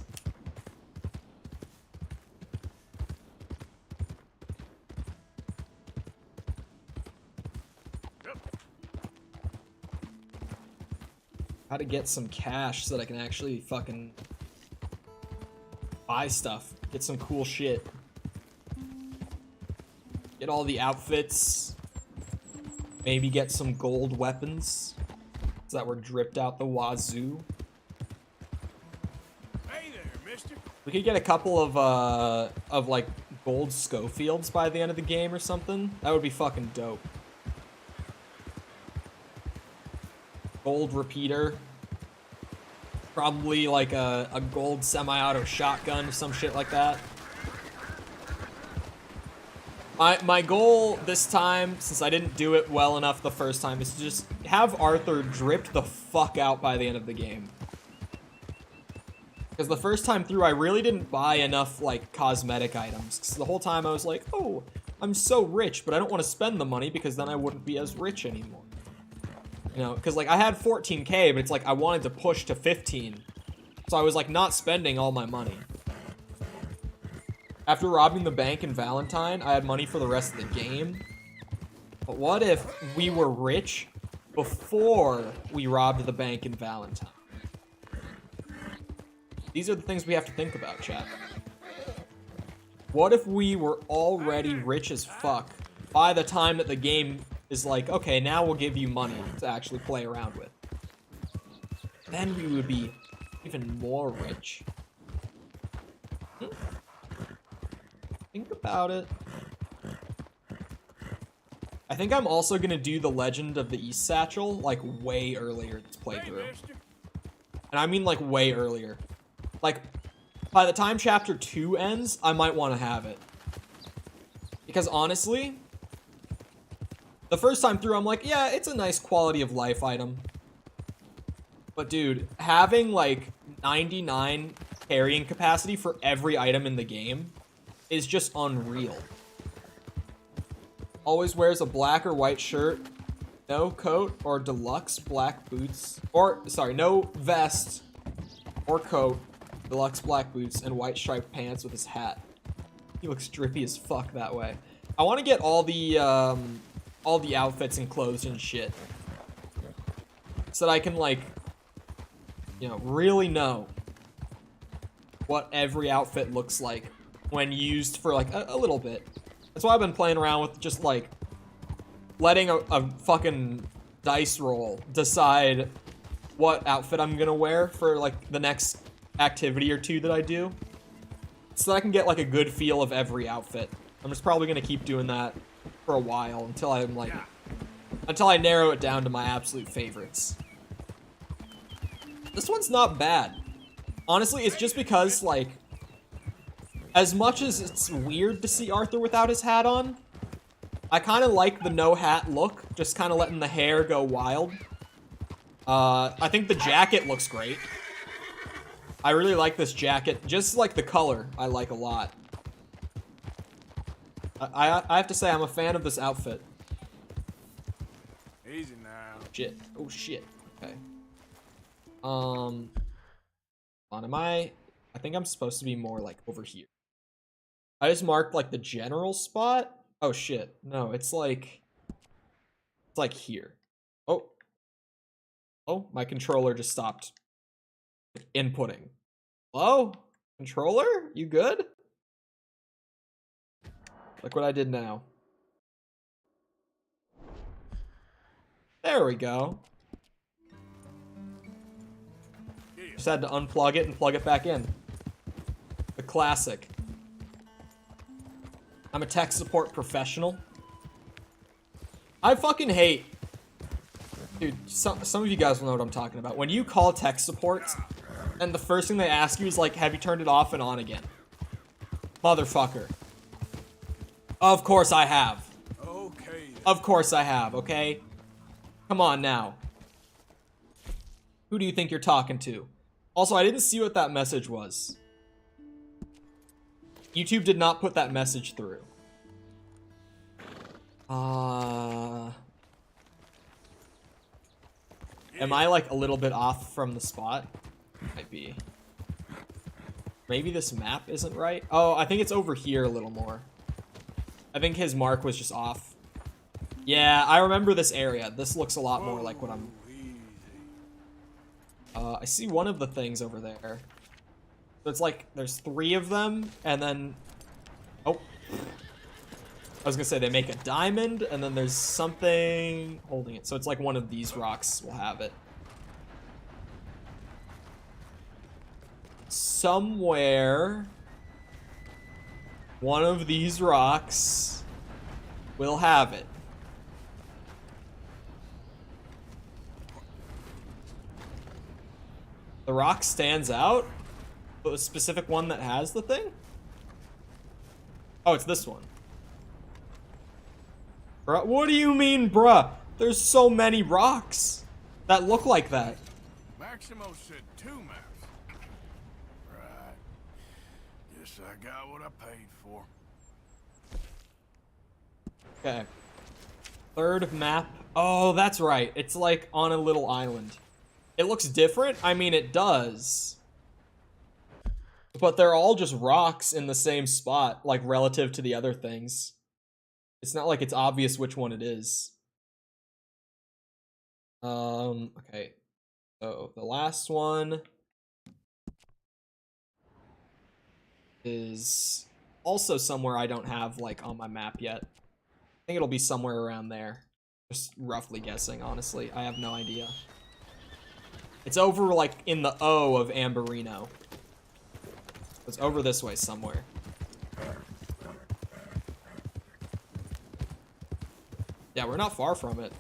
How to get some cash so that I can actually fucking buy stuff. Get some cool shit. Get all the outfits. Maybe get some gold weapons so that were dripped out the wazoo. Hey there, mister. We could get a couple of like gold Schofields by the end of the game or something. That would be fucking dope. Gold repeater. Probably like a gold semi-auto shotgun or some shit like that. My goal this time, since I didn't do it well enough the first time, is to just have Arthur dripped the fuck out by the end of the game. Because the first time through, I really didn't buy enough, like, cosmetic items. Because the whole time I was like, oh, I'm so rich, but I don't want to spend the money because then I wouldn't be as rich anymore. You know, because, like, I had 14K, but it's like I wanted to push to 15. So I was, like, not spending all my money. After robbing the bank in Valentine, I had money for the rest of the game. But what if we were rich before we robbed the bank in Valentine? These are the things we have to think about, chat. What if we were already rich as fuck by the time that the game is like, okay, now we'll give you money to actually play around with? Then we would be even more rich. Think about it. I think I'm also gonna do the Legend of the East Satchel like way earlier this playthrough. And I mean like way earlier. Like, by the time chapter 2 ends, I might want to have it. Because honestly, the first time through, I'm like, yeah, it's a nice quality of life item. But dude, having like 99 carrying capacity for every item in the game is just unreal. Always wears a black or white shirt, no coat or deluxe black boots, or sorry, no vest or coat, deluxe black boots, and white striped pants with his hat. He looks drippy as fuck that way. I want to get all the outfits and clothes and shit, so that I can, like, you know, really know what every outfit looks like when used for like a little bit. That's why I've been playing around with just like letting a fucking dice roll decide what outfit I'm gonna wear for like the next activity or 2 that I do, so that I can get like a good feel of every outfit. I'm just probably gonna keep doing that for a while until I'm like, until I narrow it down to my absolute favorites. This one's not bad. Honestly, it's just because, like, as much as it's weird to see Arthur without his hat on, I kind of like the no hat look, just kind of letting the hair go wild. I think the jacket looks great. I really like this jacket, just like the color I like a lot. I have to say I'm a fan of this outfit. Easy now. Shit. Oh shit. Okay. On, I think I'm supposed to be more like over here. I just marked like the general spot. Oh shit. No, it's like here. Oh. Oh, my controller just stopped inputting. Hello? Controller? You good? Look what I did now. There we go. Just had to unplug it and plug it back in. The classic. I'm a tech support professional. I fucking hate... Dude, some of you guys will know what I'm talking about. When you call tech support, and the first thing they ask you is like, have you turned it off and on again? Motherfucker. Of course I have. Okay. Of course I have, okay? Come on now. Who do you think you're talking to? Also, I didn't see what that message was. YouTube did not put that message through. Am I like a little bit off from the spot? Might be. Maybe this map isn't right. Oh, I think it's over here a little more. I think his mark was just off. Yeah, I remember this area. This looks a lot more like what I'm... I see one of the things over there. So it's like, there's 3 of them, and then... Oh. I was gonna say, they make a diamond, and then there's something holding it. So it's like one of these rocks will have it. Somewhere... one of these rocks will have it. The rock stands out? The specific one that has the thing? Oh, it's this one. Bruh, what do you mean, bruh? There's so many rocks that look like that. Maximo said 2 maps. Right. Guess I got what I paid for. Okay. 3rd map. Oh, that's right. It's like on a little island. It looks different. I mean, it does. But they're all just rocks in the same spot, like relative to the other things. It's not like it's obvious which one it is. Okay. So the last one is also somewhere I don't have like on my map yet. I think it'll be somewhere around there. Just roughly guessing, honestly. I have no idea. It's over like in the O of Amberino. It's over this way somewhere. Yeah, we're not far from it.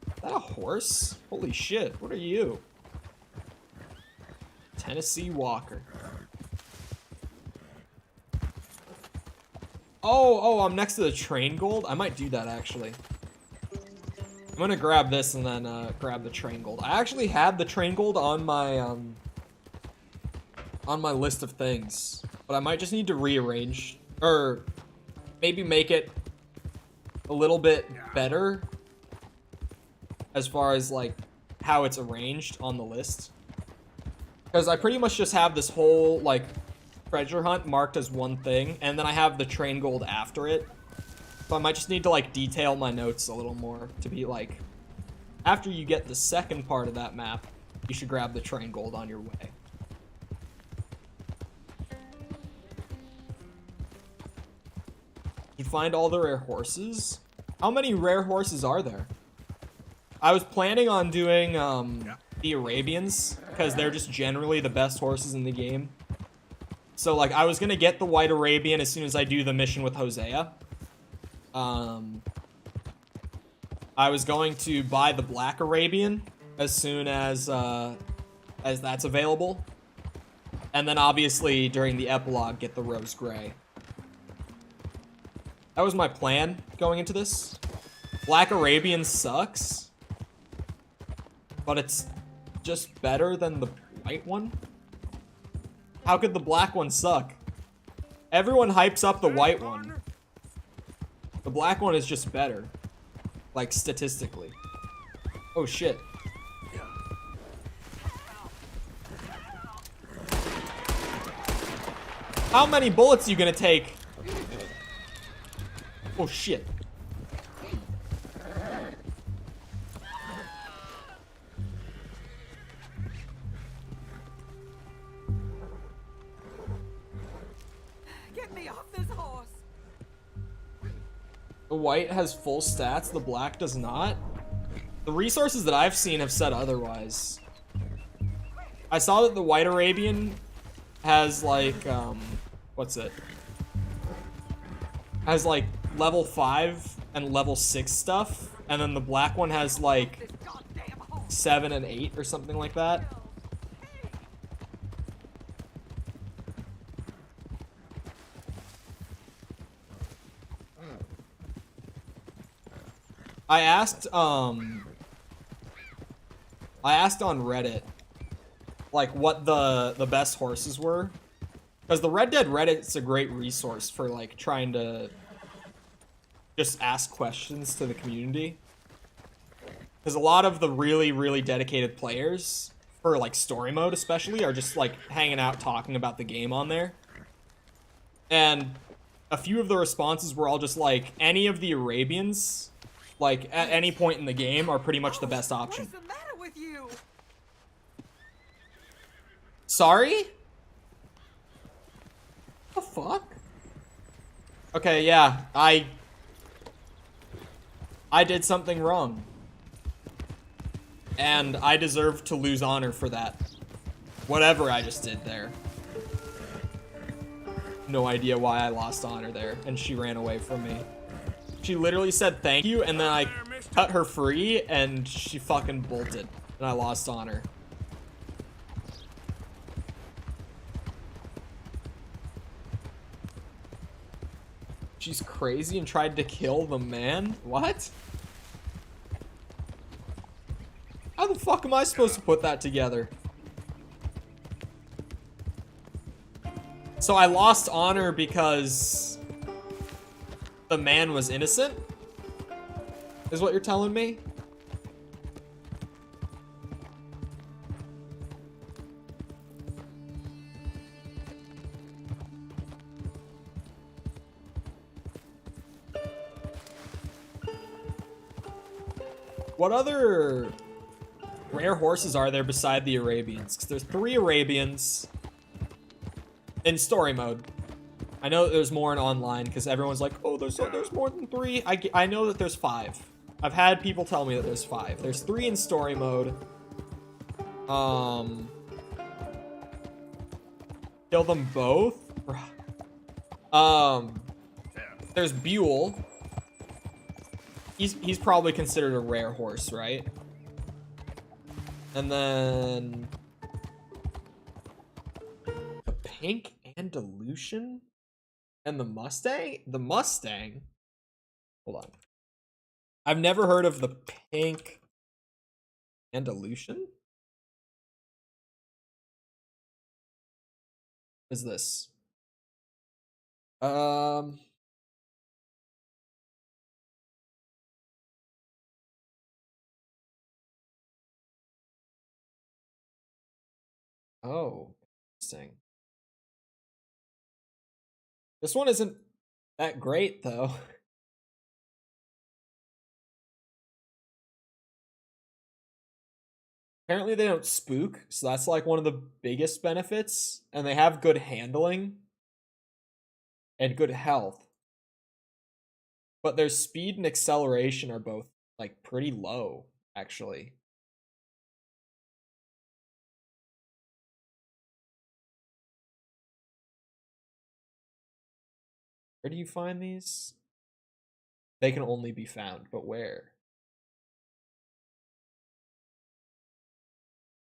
Is that a horse? Holy shit, what are you? Tennessee Walker. Oh, I'm next to the train gold? I might do that, actually. I'm gonna grab this and then grab the train gold. I actually had the train gold on my list of things, but I might just need to rearrange or maybe make it a little bit better as far as like how it's arranged on the list, because I pretty much just have this whole like treasure hunt marked as one thing, and then I have the train gold after it. So I might just need to like detail my notes a little more to be like, after you get the second part of that map, you should grab the train gold on your way. You find all the rare horses? How many rare horses are there? I was planning on doing the Arabians, because they're just generally the best horses in the game. So like I was gonna get the white Arabian as soon as I do the mission with Hosea. I was going to buy the black Arabian as soon as that's available. And then obviously during the epilogue get the rose gray. That was my plan going into this. Black Arabian sucks, but it's just better than the white one. How could the black one suck? Everyone hypes up the white one. The black one is just better. Like, statistically. Oh, shit. How many bullets are you gonna take? Oh, shit. Get me off this horse. The white has full stats, the black does not. The resources that I've seen have said otherwise. I saw that the white Arabian has like, what's it? Has like level 5 and level 6 stuff. And then the black one has like 7 and 8 or something like that. I asked on Reddit, like, what the best horses were. Because the Red Dead Reddit's a great resource for, like, trying to just ask questions to the community. Because a lot of the really, really dedicated players, for, like, story mode especially, are just, like, hanging out talking about the game on there. And a few of the responses were all just, like, any of the Arabians, like, at any point in the game are pretty much the best option. What's the matter with you? Sorry? The fuck? Okay, yeah, I did something wrong. And I deserve to lose honor for that. Whatever I just did there. No idea why I lost honor there, and she ran away from me. She literally said thank you, and then I cut her free, and she fucking bolted. And I lost honor. She's crazy and tried to kill the man? What? How the fuck am I supposed to put that together? So I lost honor because the man was innocent? Is what you're telling me? What other rare horses are there beside the Arabians? Because there's 3 Arabians in story mode. I know that there's more in online because everyone's like, oh, there's more than 3. I know that there's 5. I've had people tell me that there's 5. There's 3 in story mode. Kill them both? There's Buell. He's probably considered a rare horse, right? And then the Pink Andalusian and the Mustang? The Mustang? Hold on. I've never heard of the Pink Andalusian? What is this? Oh, interesting. This one isn't that great, though. Apparently they don't spook, so that's like one of the biggest benefits. And they have good handling and good health. But their speed and acceleration are both like pretty low, actually. Where do you find these? They can only be found, but where?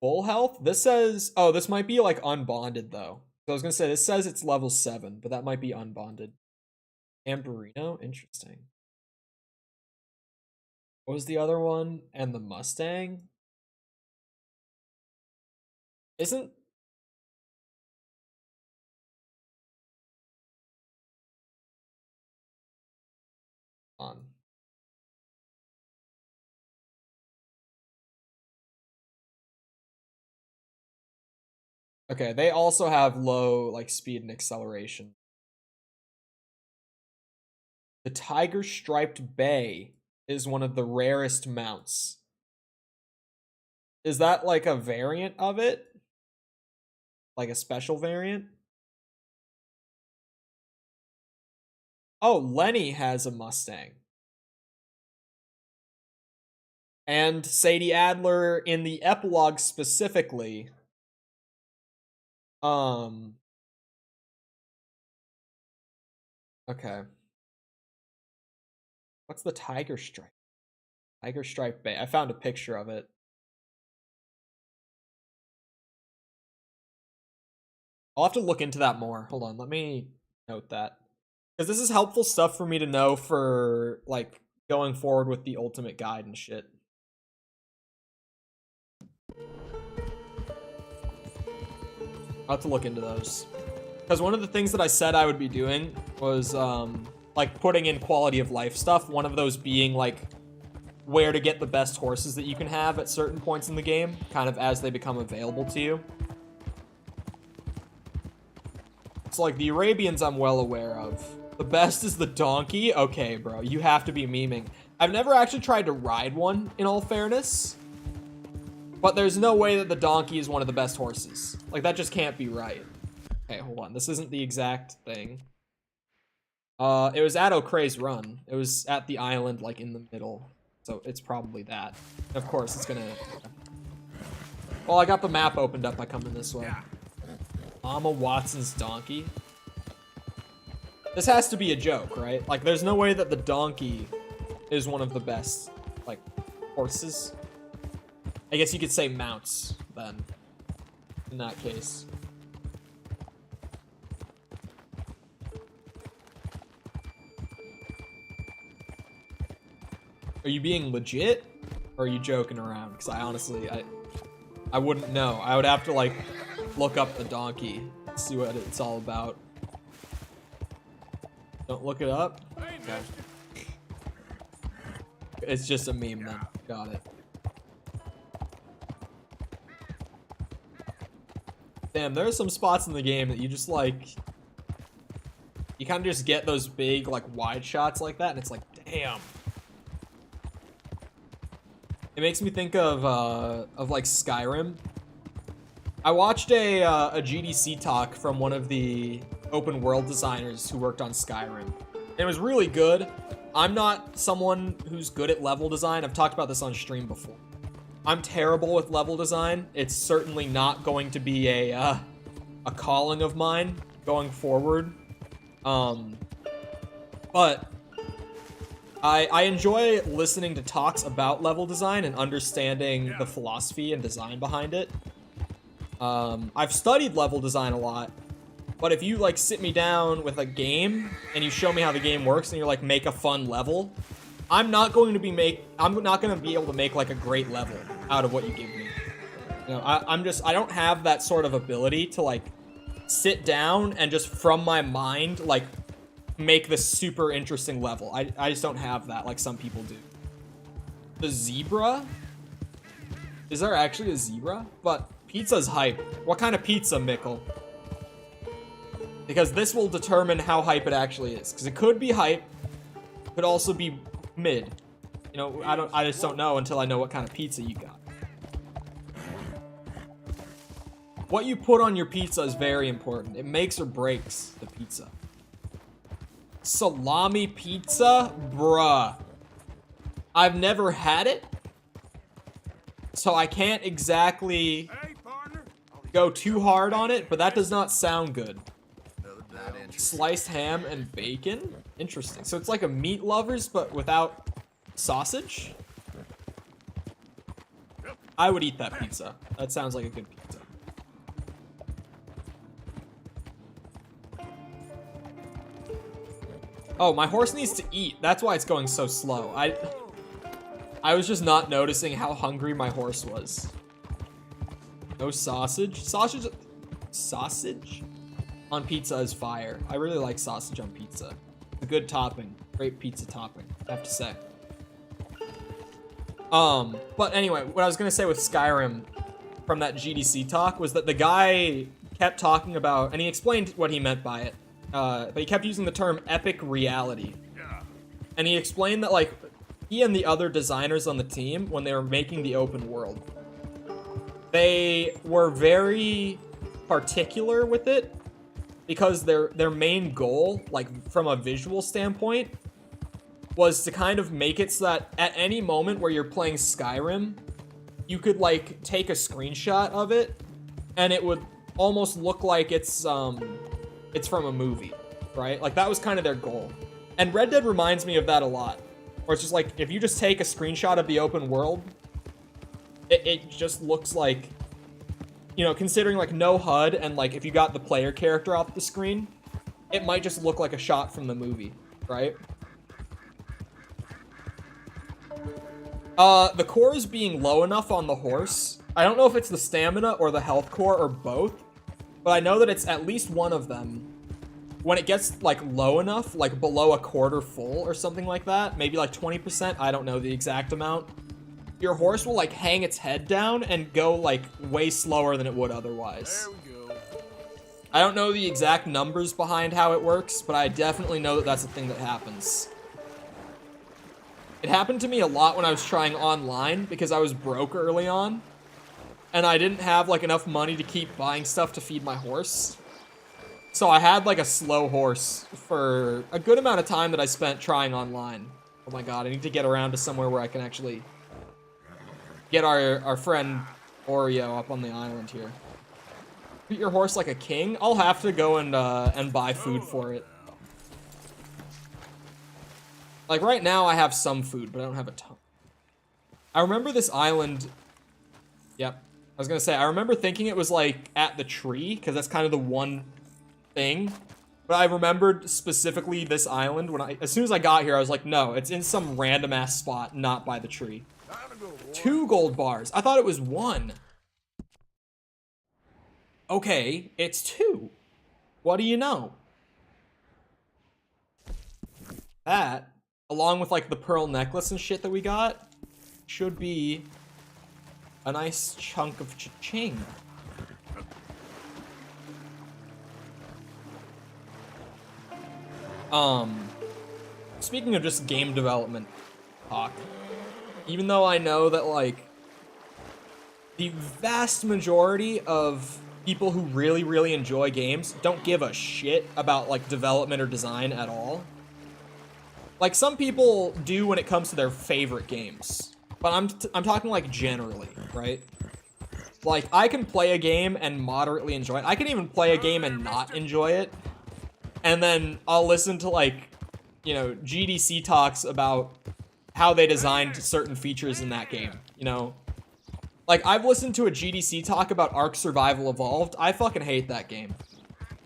Full health? This says, oh, this might be like unbonded though. So I was gonna say, this says it's level 7, but that might be unbonded. Amberino? Interesting. What was the other one? And the Mustang? Isn't... on. Okay, they also have low like speed and acceleration. The Tiger Striped Bay is one of the rarest mounts. Is that like a variant of it? Like a special variant? Oh, Lenny has a Mustang. And Sadie Adler in the epilogue specifically, okay. What's the tiger stripe? Tiger stripe bay. I found a picture of it. I'll have to look into that more. Hold on, let me note that. Because this is helpful stuff for me to know for, like, going forward with the ultimate guide and shit. I'll have to look into those. Because one of the things that I said I would be doing was, like, putting in quality of life stuff. One of those being, like, where to get the best horses that you can have at certain points in the game, kind of as they become available to you. So, like, the Arabians I'm well aware of. The best is the donkey? Okay, bro, you have to be memeing. I've never actually tried to ride one, in all fairness. But there's no way that the donkey is one of the best horses. Like, that just can't be right. Okay, hold on. This isn't the exact thing. It was at O'Crea's Run. It was at the island, like, in the middle. So it's probably that. Of course, it's gonna... Well, I got the map opened up by coming this way. Emma Watson's donkey. This has to be a joke, right? Like, there's no way that the donkey is one of the best, like, horses. I guess you could say mounts, then, in that case. Are you being legit, or are you joking around? Because I honestly, I wouldn't know. I would have to, like, look up the donkey, see what it's all about. Don't look it up? Okay. It's just a meme then. Got it. Damn, there are some spots in the game that you just, like... You kind of just get those big, like, wide shots like that, and it's like, damn. It makes me think of like, Skyrim. I watched a GDC talk from one of the open world designers who worked on Skyrim. And it was really good. I'm not someone who's good at level design. I've talked about this on stream before. I'm terrible with level design. It's certainly not going to be a calling of mine going forward. But I enjoy listening to talks about level design and understanding the philosophy and design behind it. I've studied level design a lot, but if you, like, sit me down with a game and you show me how the game works and you're like, make a fun level, I'm not going to be able to make, like, a great level out of what you give me. You know, I don't have that sort of ability to, like, sit down and just from my mind, like, make this super interesting level. I just don't have that like some people do. The zebra? Is there actually a zebra? But pizza's hype. What kind of pizza, Mikkel? Because this will determine how hype it actually is. Because it could be hype, could also be mid. You know, I just don't know until I know what kind of pizza you got. What you put on your pizza is very important. It makes or breaks the pizza. Salami pizza? Bruh. I've never had it, so I can't exactly go too hard on it, but that does not sound good. Sliced ham and bacon? Interesting. So it's like a meat lovers, but without sausage? I would eat that pizza. That sounds like a good pizza. Oh, my horse needs to eat. That's why it's going so slow. I was just not noticing how hungry my horse was. No sausage? Sausage on pizza is fire. I really like sausage on pizza. It's a good topping. Great pizza topping, I have to say. But anyway, what I was gonna say with Skyrim from that GDC talk was that the guy kept talking about, and he explained what he meant by it, but he kept using the term epic reality. And he explained that, like, he and the other designers on the team, when they were making the open world, they were very particular with it because their main goal, like, from a visual standpoint, was to kind of make it so that at any moment where you're playing Skyrim, you could like take a screenshot of it and it would almost look like it's from a movie, right? Like that was kind of their goal. And Red Dead reminds me of that a lot. Where it's just like, if you just take a screenshot of the open world, it just looks like, you know, considering like no HUD and like if you got the player character off the screen, it might just look like a shot from the movie, right? The cores being low enough on the horse, I don't know if it's the stamina or the health core or both, but I know that it's at least one of them. When it gets like low enough, like below a quarter full or something like that, maybe like 20%, I don't know the exact amount, your horse will like hang its head down and go like way slower than it would otherwise. There we go. I don't know the exact numbers behind how it works, but I definitely know that that's a thing that happens. It happened to me a lot when I was trying online because I was broke early on and I didn't have like enough money to keep buying stuff to feed my horse. So I had like a slow horse for a good amount of time that I spent trying online. Oh my god, I need to get around to somewhere where I can actually get our friend Oreo up on the island here. Treat your horse like a king? I'll have to go and buy food for it. Like right now I have some food, but I don't have a ton. I remember this island. Yep. I was gonna say, I remember thinking it was like at the tree, because that's kind of the one thing. But I remembered specifically this island when as soon as I got here, I was like, no, it's in some random ass spot, not by the tree. 2 gold bars. I thought it was 1. Okay, it's 2. What do you know? That, along with like the pearl necklace and shit that we got, should be a nice chunk of cha-ching. Speaking of just game development talk, even though I know that like the vast majority of people who really, really enjoy games don't give a shit about like development or design at all. Like some people do when it comes to their favorite games, but I'm talking like generally, right? Like I can play a game and moderately enjoy it. I can even play a game and not enjoy it. And then I'll listen to like, you know, GDC talks about how they designed certain features in that game, you know? Like I've listened to a GDC talk about Ark Survival Evolved. I fucking hate that game.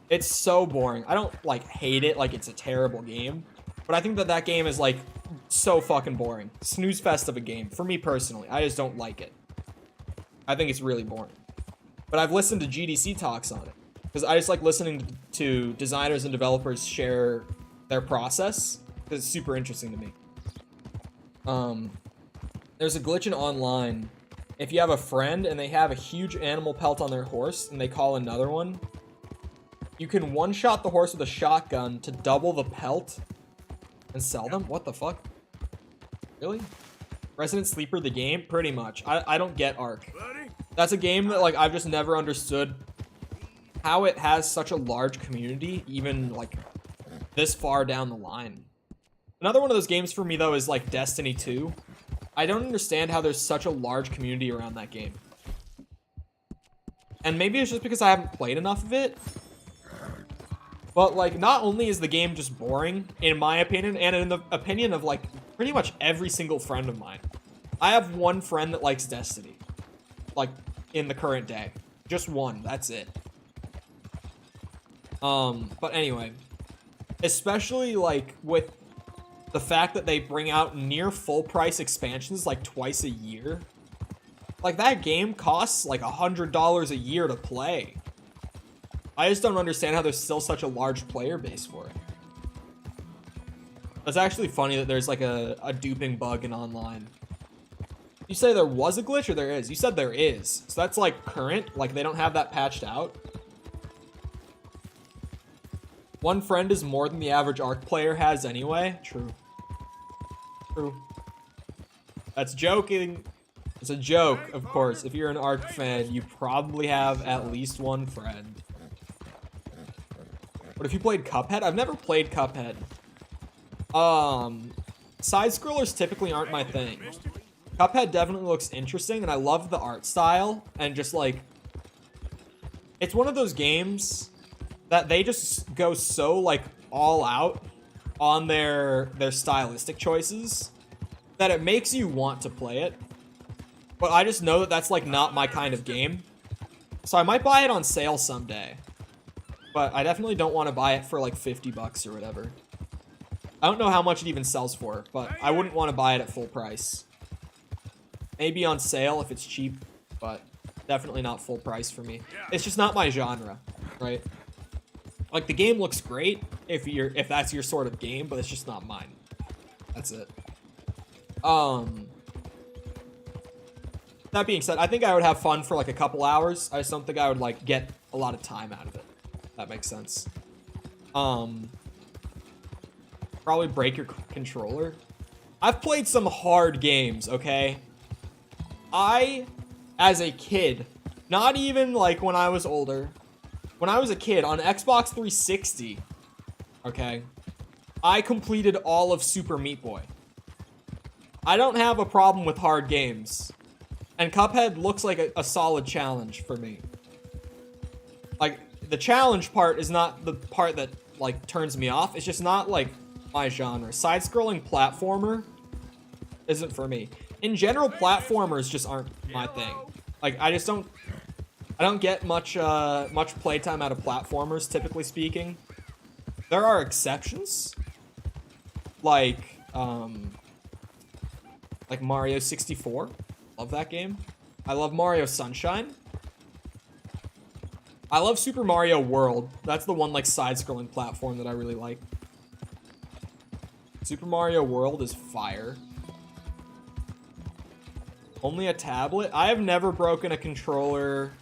It's so boring. I don't like hate it like it's a terrible game, but I think that that game is like so fucking boring. Snooze fest of a game for me personally. I just don't like it. I think it's really boring. But I've listened to GDC talks on it because I just like listening to designers and developers share their process because it's super interesting to me. There's a glitch in online. If you have a friend and they have a huge animal pelt on their horse and they call another one, you can one-shot the horse with a shotgun to double the pelt and sell them? What the fuck? Really? Resident Sleeper the game? Pretty much. I don't get Ark. That's a game that like I've just never understood how it has such a large community even like this far down the line. Another one of those games for me though is like Destiny 2. I don't understand how there's such a large community around that game. And maybe it's just because I haven't played enough of it. But like, not only is the game just boring, in my opinion, and in the opinion of like pretty much every single friend of mine. I have one friend that likes Destiny. Like, in the current day. Just one, that's it. But anyway. Especially like with the fact that they bring out near full price expansions like twice a year. Like that game costs like $100 a year to play. I just don't understand how there's still such a large player base for it. It's actually funny that there's like a duping bug in online. You say there was a glitch or there is? You said there is. So that's like current, like they don't have that patched out. One friend is more than the average Ark player has anyway. True. True. That's joking. It's a joke, of course. If you're an Ark fan, you probably have at least one friend. But if you played Cuphead? I've never played Cuphead. side scrollers typically aren't my thing. Cuphead definitely looks interesting, and I love the art style, and just like, it's one of those games that they just go so like all out on their stylistic choices that it makes you want to play it. But I just know that that's like not my kind of game. So I might buy it on sale someday. But I definitely don't want to buy it for like 50 bucks or whatever. I don't know how much it even sells for, but I wouldn't want to buy it at full price. Maybe on sale if it's cheap, but definitely not full price for me. It's just not my genre, right? Like, the game looks great if that's your sort of game, but it's just not mine. That's it. That being said, I think I would have fun for like a couple hours. I just don't think I would like get a lot of time out of it. That makes sense. Probably break your controller. I've played some hard games, okay? As a kid, not even like when I was older, when I was a kid on Xbox 360, okay, I completed all of Super Meat Boy. I don't have a problem with hard games. And Cuphead looks like a solid challenge for me. Like, the challenge part is not the part that, like, turns me off. It's just not, like, my genre. Side-scrolling platformer isn't for me. In general, platformers just aren't my thing. Like, I don't get much playtime out of platformers, typically speaking. There are exceptions. Like Mario 64. Love that game. I love Mario Sunshine. I love Super Mario World. That's the one, like, side-scrolling platform that I really like. Super Mario World is fire. Only a tablet? I have never broken a controller,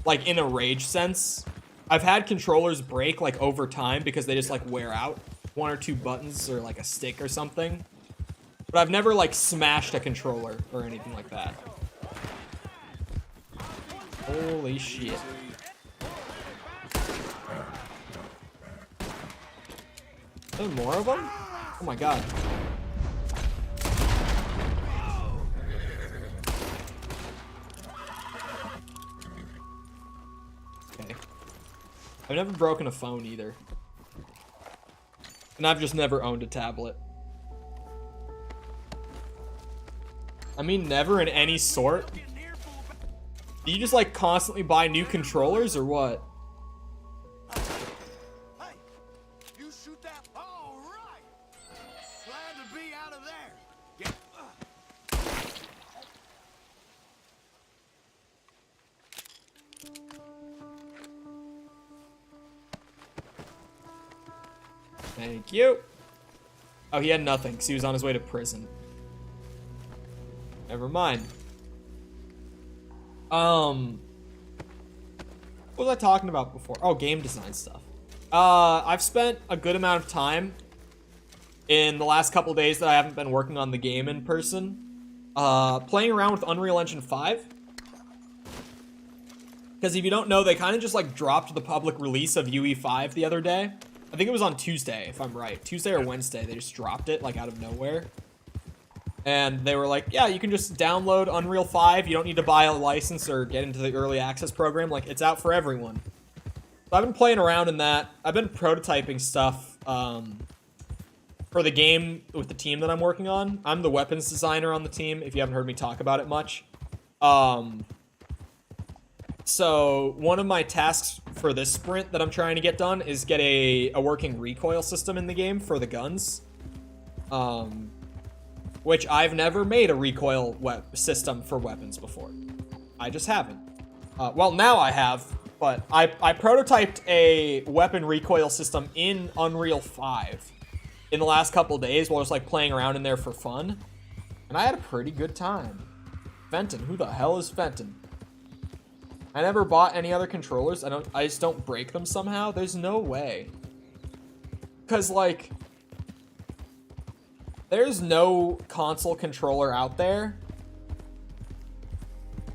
like, in a rage sense. I've had controllers break, like, over time because they just, like, wear out. 1 or 2 buttons or, like, a stick or something. But I've never, like, smashed a controller or anything like that. Holy shit. Is there more of them? Oh my god. Okay. I've never broken a phone either. And I've just never owned a tablet. I mean, never in any sort. Do you just, like, constantly buy new controllers, or what? Hey, you shoot that. All right. Glad to be out of there. Get. Thank you. Oh, he had nothing, because he was on his way to prison. Never mind. What was I talking about before? Oh, game design stuff. I've spent a good amount of time in the last couple days that I haven't been working on the game in person, playing around with Unreal Engine 5. Because if you don't know, they kind of just, like, dropped the public release of UE5 the other day. I think it was on Tuesday, if I'm right. Tuesday or Wednesday, they just dropped it, like, out of nowhere. And they were like, yeah, you can just download Unreal 5. You don't need to buy a license or get into the early access program. Like, it's out for everyone. So I've been playing around in that. I've been prototyping stuff for the game with the team that I'm working on. I'm the weapons designer on the team, if you haven't heard me talk about it much. So one of my tasks for this sprint that I'm trying to get done is get a working recoil system in the game for the guns. Which I've never made a recoil system for weapons before. I just haven't. Well, now I have, but I prototyped a weapon recoil system in Unreal 5 in the last couple days while I was, like, playing around in there for fun. And I had a pretty good time. Fenton, who the hell is Fenton? I never bought any other controllers. I just don't break them somehow. There's no way. 'Cause, like, there's no console controller out there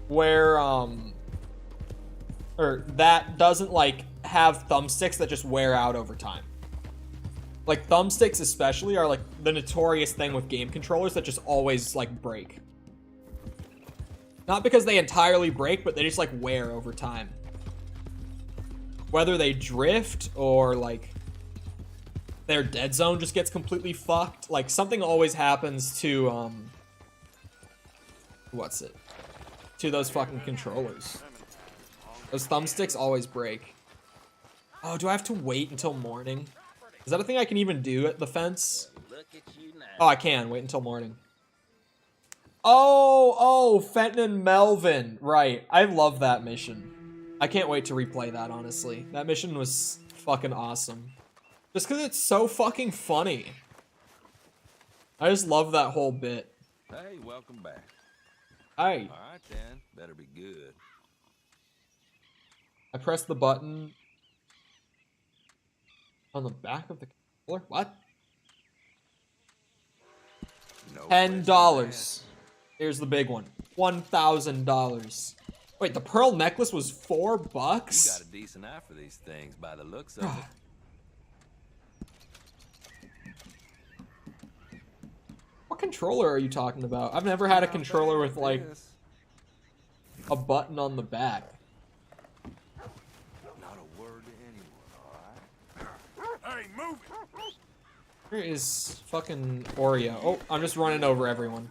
where, or that doesn't, like, have thumbsticks that just wear out over time. Like, thumbsticks especially are, like, the notorious thing with game controllers that just always, like, break. Not because they entirely break, but they just, like, wear over time. Whether they drift or, like, their dead zone just gets completely fucked. Like, something always happens to, what's it? To those fucking controllers. Those thumbsticks always break. Oh, do I have to wait until morning? Is that a thing I can even do at the fence? Oh, I can. Wait until morning. Oh, Fenton and Melvin. Right. I love that mission. I can't wait to replay that, honestly. That mission was fucking awesome. Just because it's so fucking funny. I just love that whole bit. Hey, welcome back. Hey. All right, then. Better be good. I pressed the button on the back of the controller. What? No $10. Here's the big one. $1,000. Wait, the pearl necklace was $4? You got a decent eye for these things by the looks of it. What controller are you talking about? I've never had a controller with, like, a button on the back. Not a word to anyone, all right? Hey, move it! Where is fucking Oreo? Oh, I'm just running over everyone.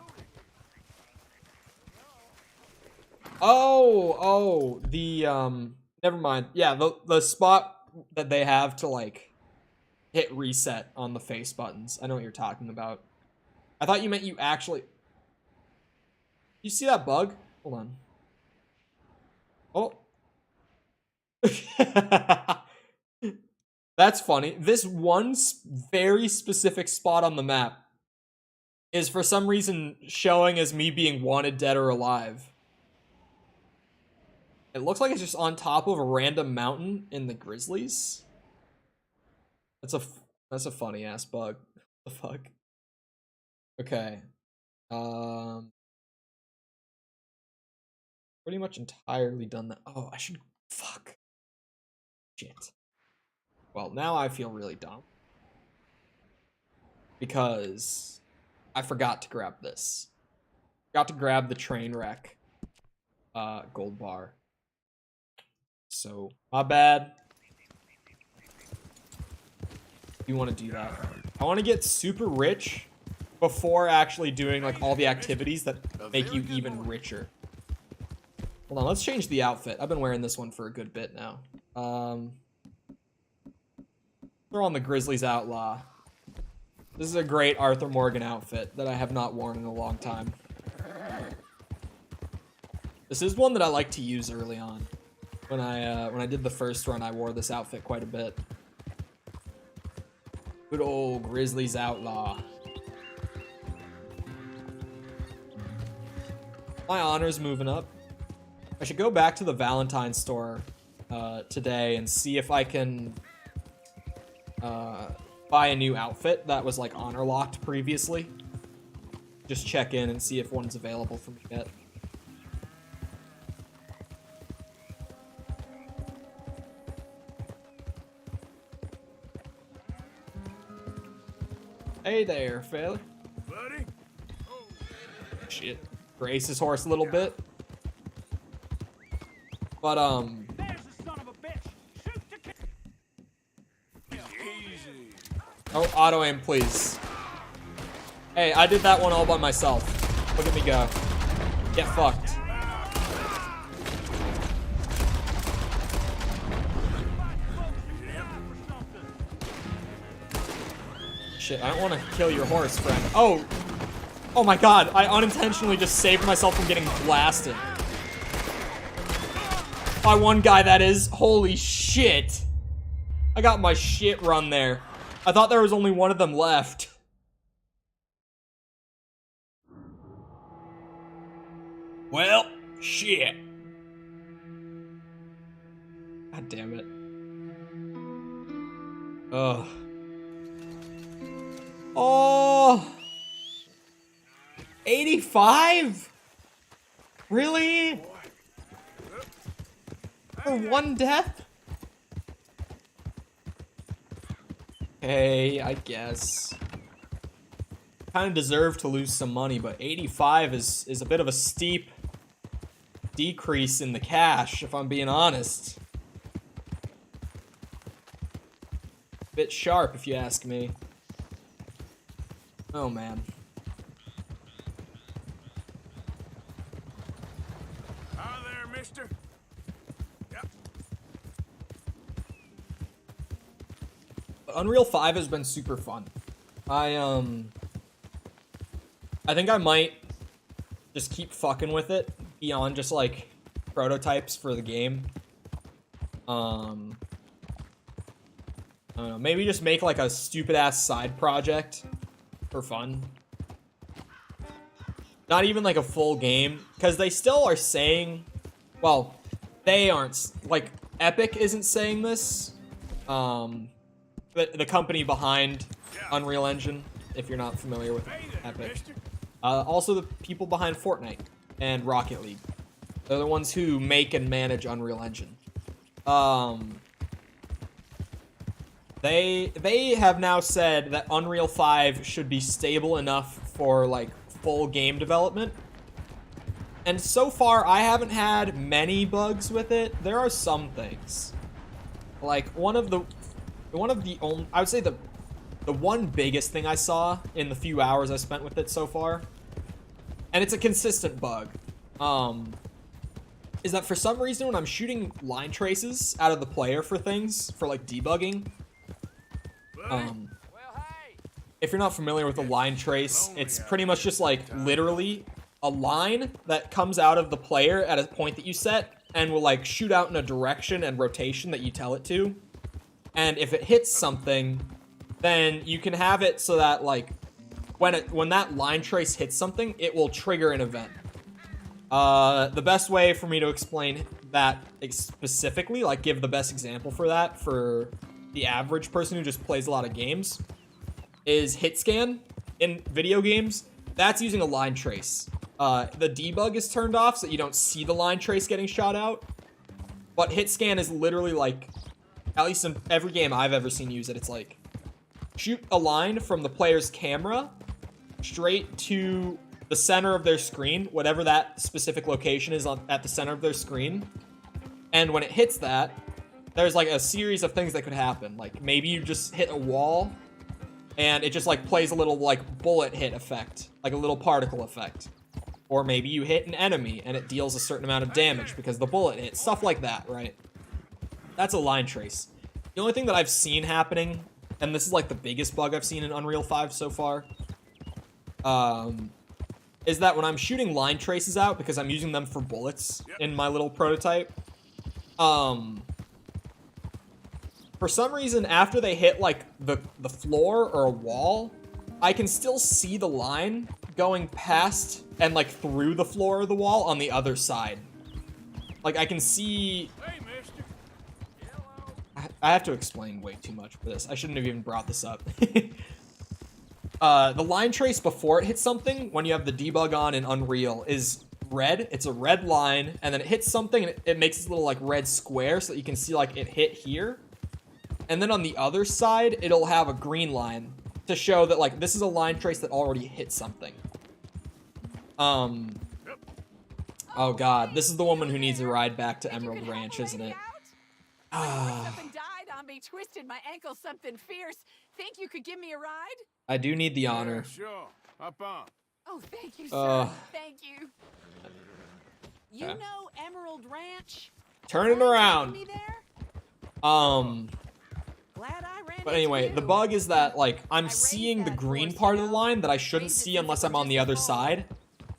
Oh, the, never mind. Yeah, the spot that they have to, like, hit reset on the face buttons. I know what you're talking about. I thought you meant you actually... You see that bug? Hold on. Oh. That's funny. This one very specific spot on the map is for some reason showing as me being wanted dead or alive. It looks like it's just on top of a random mountain in the Grizzlies. That's a funny ass bug. What the fuck? Okay. Pretty much entirely done that. Oh, I should... Fuck. Shit. Well, now I feel really dumb. Because I forgot to grab this. Forgot to grab the train wreck gold bar. So, my bad. You want to do that. I want to get super rich before actually doing, like, all the activities that make you even richer. Hold on, let's change the outfit. I've been wearing this one for a good bit now. Throw on the Grizzlies Outlaw. This is a great Arthur Morgan outfit that I have not worn in a long time. This is one that I like to use early on. When I did the first run, I wore this outfit quite a bit. Good old Grizzlies Outlaw. My honor's moving up. I should go back to the Valentine's store today and see if I can buy a new outfit that was, like, honor locked previously. Just check in and see if one's available for me yet. Hey there, fella. Buddy? Shit. Grace his horse a little bit. But, There's the son of a bitch! Shoot to kill! Easy. oh, auto aim, please. Hey, I did that one all by myself. Look at me go. Get fucked. Shit, I don't want to kill your horse, friend. Oh! Oh my god, I unintentionally just saved myself from getting blasted. By one guy, that is. Holy shit. I got my shit run there. I thought there was only one of them left. Well, shit. God damn it. Ugh. Oh. 85? Really? For one death? Hey, I guess. Kind of deserve to lose some money, but 85 is a bit of a steep decrease in the cash, if I'm being honest. Bit sharp, if you ask me. Oh, man. Hi there, mister. Yep. Unreal 5 has been super fun. I think I might just keep fucking with it beyond just like prototypes for the game. I don't know, maybe just make like a stupid ass side project for fun. Not even like a full game, because they still are saying, well, they aren't, like, Epic isn't saying this. The company behind Unreal Engine, if you're not familiar with Epic. Also the people behind Fortnite and Rocket League. They're the ones who make and manage Unreal Engine. They have now said that Unreal 5 should be stable enough for like full game development. And so far I haven't had many bugs with it. There are some things. Like one of the only, I would say the one biggest thing I saw in the few hours I spent with it so far, and it's a consistent bug, is that for some reason when I'm shooting line traces out of the player for things, for like debugging, if you're not familiar with a line trace, it's pretty much just like literally a line that comes out of the player at a point that you set and will like shoot out in a direction and rotation that you tell it to. And if it hits something, then you can have it so that like when that line trace hits something, it will trigger an event. The best way for me to explain that specifically, like give the best example for that for the average person who just plays a lot of games, is hit scan in video games. That's using a line trace. The debug is turned off so that you don't see the line trace getting shot out. But hit scan is literally like, at least in every game I've ever seen use it, it's like shoot a line from the player's camera straight to the center of their screen, whatever that specific location is at the center of their screen. And when it hits that, there's like a series of things that could happen. Like maybe you just hit a wall and it just like plays a little like bullet hit effect, like a little particle effect. Or maybe you hit an enemy and it deals a certain amount of damage because the bullet hit, stuff like that, right? That's a line trace. The only thing that I've seen happening, and this is like the biggest bug I've seen in Unreal 5 so far, is that when I'm shooting line traces out, because I'm using them for bullets in my little prototype, for some reason, after they hit like the floor or a wall, I can still see the line going past and like through the floor or the wall on the other side. Like I can see... I have to explain way too much for this. I shouldn't have even brought this up. The line trace before it hits something, when you have the debug on in Unreal, is red. It's a red line, and then it hits something, and it makes this little like red square so that you can see like it hit here. And then on the other side, it'll have a green line to show that like this is a line trace that already hit something. Oh god, this is the woman who needs a ride back to Emerald Ranch, isn't it? Something died on me, twisted my ankle something fierce. Think you could give me a ride? I do need the honor. Yeah, sure. Up on. Oh, thank you, sir. Thank you. You Okay. know Emerald Ranch? Turn it around. Me there? Glad I ran But anyway, into the you. bug is that like I'm seeing the green part of the line that I shouldn't see unless I'm on the other side.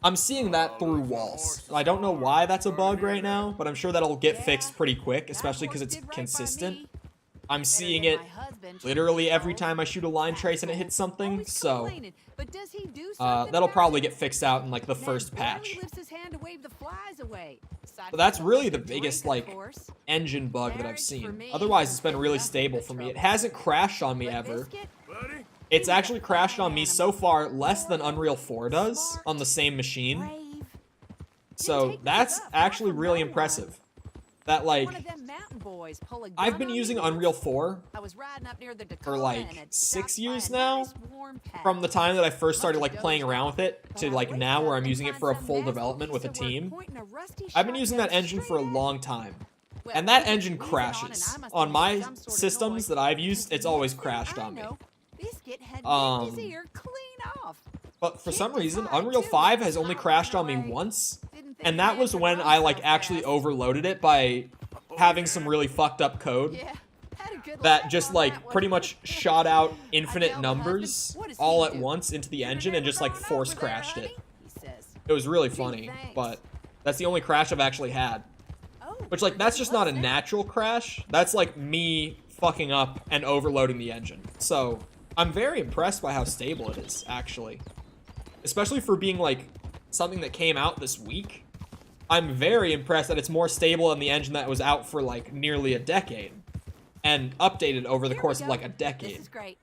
I'm seeing that through walls. I don't know why that's a bug right now, but I'm sure that'll get fixed pretty quick, especially because it's consistent. I'm seeing it literally every time I shoot a line trace and it hits something, so that'll probably get fixed out in like the first patch. But that's really the biggest like engine bug that I've seen. Otherwise, it's been really stable for me. It hasn't crashed on me ever. It's actually crashed on me so far less than Unreal 4 does on the same machine. So that's actually really impressive. That like boys pull a gun I've been on using me. Unreal 4 I was riding up near the for Dakota like and had 6 stopped by years a now. nice warm patch. From the time that I first started like Must've playing dozed around off, with it but to I like wake now up where I'm and using it find for a some full nasty development with a piece of work team. pointing a rusty I've been using that shotgun engine for a straight at long me. time. Well, And that with the engine squeezing on and crashes. I must On make my some sort of systems noise. that I've used, it's always Next thing crashed I on me. know, Biscuit had Um, nicked his ear clean off. But for some Kicked his reason, eye, Unreal too. 5 has I only ran crashed on me away. once. Didn't think And that man was could when run I like so actually fast. overloaded it by having some really fucked up code Yeah, had a good that laugh just on like that one. pretty much shot out I infinite tell my numbers husband, "What does all he at do? once into the Should've engine and never just like gone force over there, crashed it. honey," he says. It was really Gee, funny, thanks. but that's the only crash I've actually had. Oh, Which like that's just not a what's that? natural crash. That's like me fucking up and overloading the engine. So I'm very impressed by how stable it is, actually. Especially for being like something that came out this week. I'm very impressed that it's more stable than the engine that was out for like nearly a decade and updated over the Here we course of go. like a This decade. is great.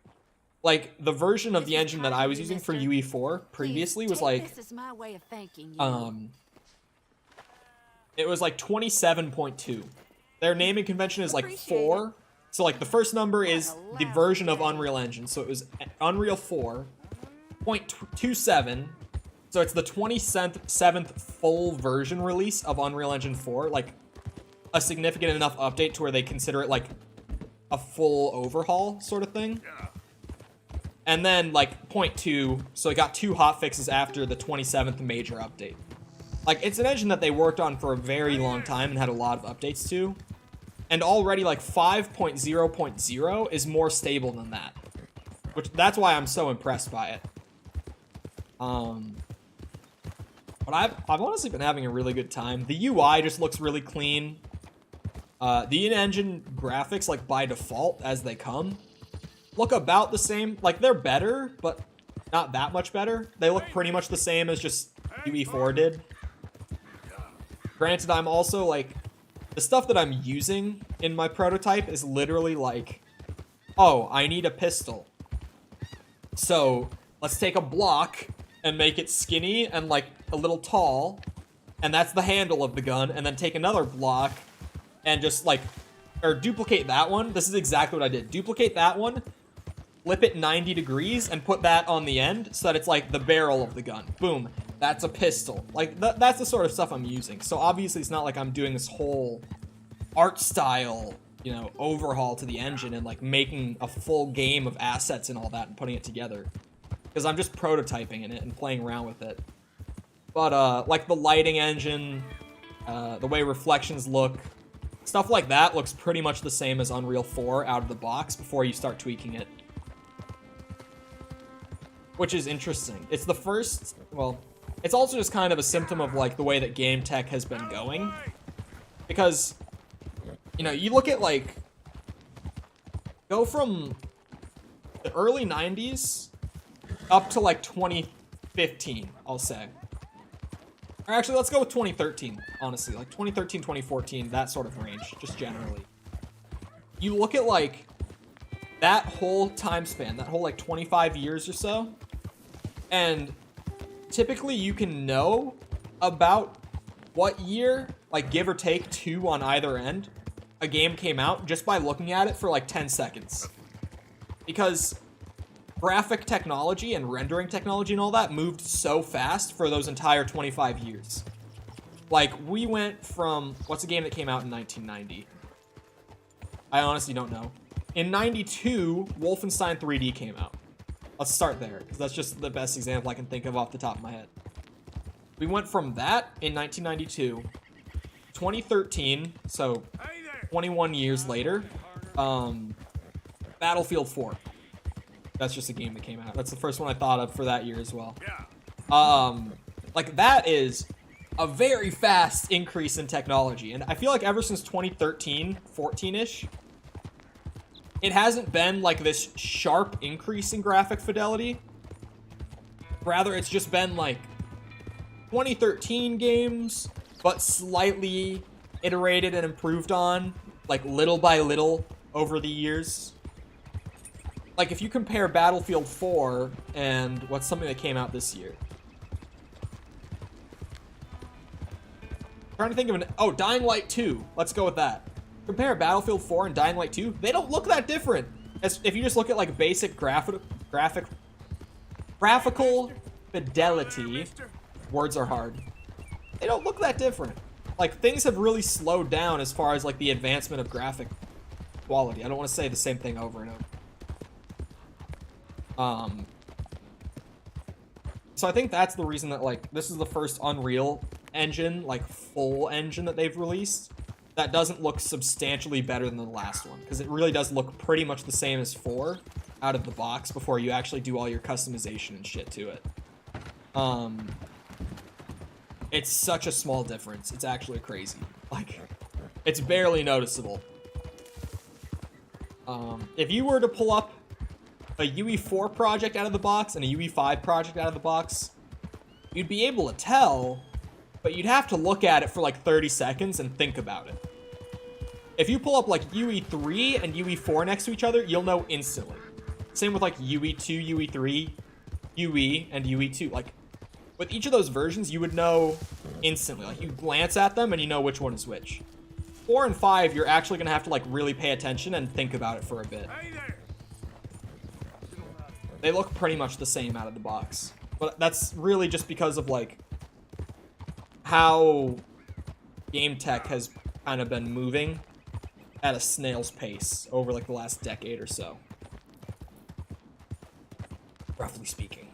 Like the version of This the is engine that kind I of was you, using for mister. UE4 Please previously was take like this as my way of thanking you. it was like 27.2. Their naming convention is like Appreciate 4. So like the first number is What a the lousy version of day. Unreal Engine. So it was Unreal 4.27. So it's the 27th full version release of Unreal Engine 4. Like a significant enough update to where they consider it like a full overhaul sort of thing. And then like 0.2, so it got 2 hotfixes after the 27th major update. Like, it's an engine that they worked on for a very long time and had a lot of updates to. And already, like, 5.0.0 is more stable than that. Which, that's why I'm so impressed by it. But I've honestly been having a really good time. The UI just looks really clean. The in-engine graphics, like, by default, as they come, look about the same. Like, they're better, but not that much better. They look pretty much the same as just UE4 did. Granted, I'm also, like, the stuff that I'm using in my prototype is literally like, oh, I need a pistol. So, let's take a block and make it skinny and, like, a little tall, and that's the handle of the gun, and then take another block and just, like, or duplicate that one. This is exactly what I did. Duplicate that one, flip it 90 degrees, and put that on the end so that it's, like, the barrel of the gun. Boom. That's a pistol. Like, that's the sort of stuff I'm using. So obviously it's not like I'm doing this whole art style, you know, overhaul to the engine and like making a full game of assets and all that and putting it together. Because I'm just prototyping in it and playing around with it. But like the lighting engine, the way reflections look, stuff like that looks pretty much the same as Unreal 4 out of the box before you start tweaking it. Which is interesting. It's the first, well, it's also just kind of a symptom of like the way that game tech has been going. Because, you know, you look at like, go from the early 90s up to like 2015, I'll say. Or actually, let's go with 2013, honestly. Like 2013, 2014, that sort of range, just generally. You look at like that whole time span, that whole like 25 years or so, and typically you can know about what year, like give or take 2 on either end, a game came out just by looking at it for like 10 seconds. Because graphic technology and rendering technology and all that moved so fast for those entire 25 years. Like, we went from, what's a game that came out in 1990? I honestly don't know. In 92, Wolfenstein 3D came out. Let's start there, because that's just the best example I can think of off the top of my head. We went from that in 1992, 2013, so 21 years later, Battlefield 4. That's just a game that came out. That's the first one I thought of for that year as well. Like, that is a very fast increase in technology, and I feel like ever since 2013, 14-ish, it hasn't been like this sharp increase in graphic fidelity. Rather, it's just been like 2013 games, but slightly iterated and improved on, like little by little over the years. Like if you compare Battlefield 4 and what's something that came out this year. I'm trying to think of oh, Dying Light 2. Let's go with that. Compare Battlefield 4 and Dying Light 2, they don't look that different. As if you just look at like basic graphical fidelity, words are hard. They don't look that different. Like, things have really slowed down as far as like the advancement of graphic quality. I don't want to say the same thing over and over. So I think that's the reason that like this is the first Unreal Engine, like full engine that they've released that doesn't look substantially better than the last one, because it really does look pretty much the same as 4 out of the box before you actually do all your customization and shit to it. It's such a small difference. It's actually crazy. Like, it's barely noticeable. If you were to pull up a UE4 project out of the box and a UE5 project out of the box, you'd be able to tell, but you'd have to look at it for like 30 seconds and think about it. If you pull up like UE3 and UE4 next to each other, you'll know instantly. Same with like UE2, UE3, UE, and UE2. Like, with each of those versions, you would know instantly. Like, you glance at them and you know which one is which. 4 and 5, you're actually gonna have to like really pay attention and think about it for a bit. They look pretty much the same out of the box. But that's really just because of like how game tech has kind of been moving at a snail's pace over like the last decade or so. Roughly speaking.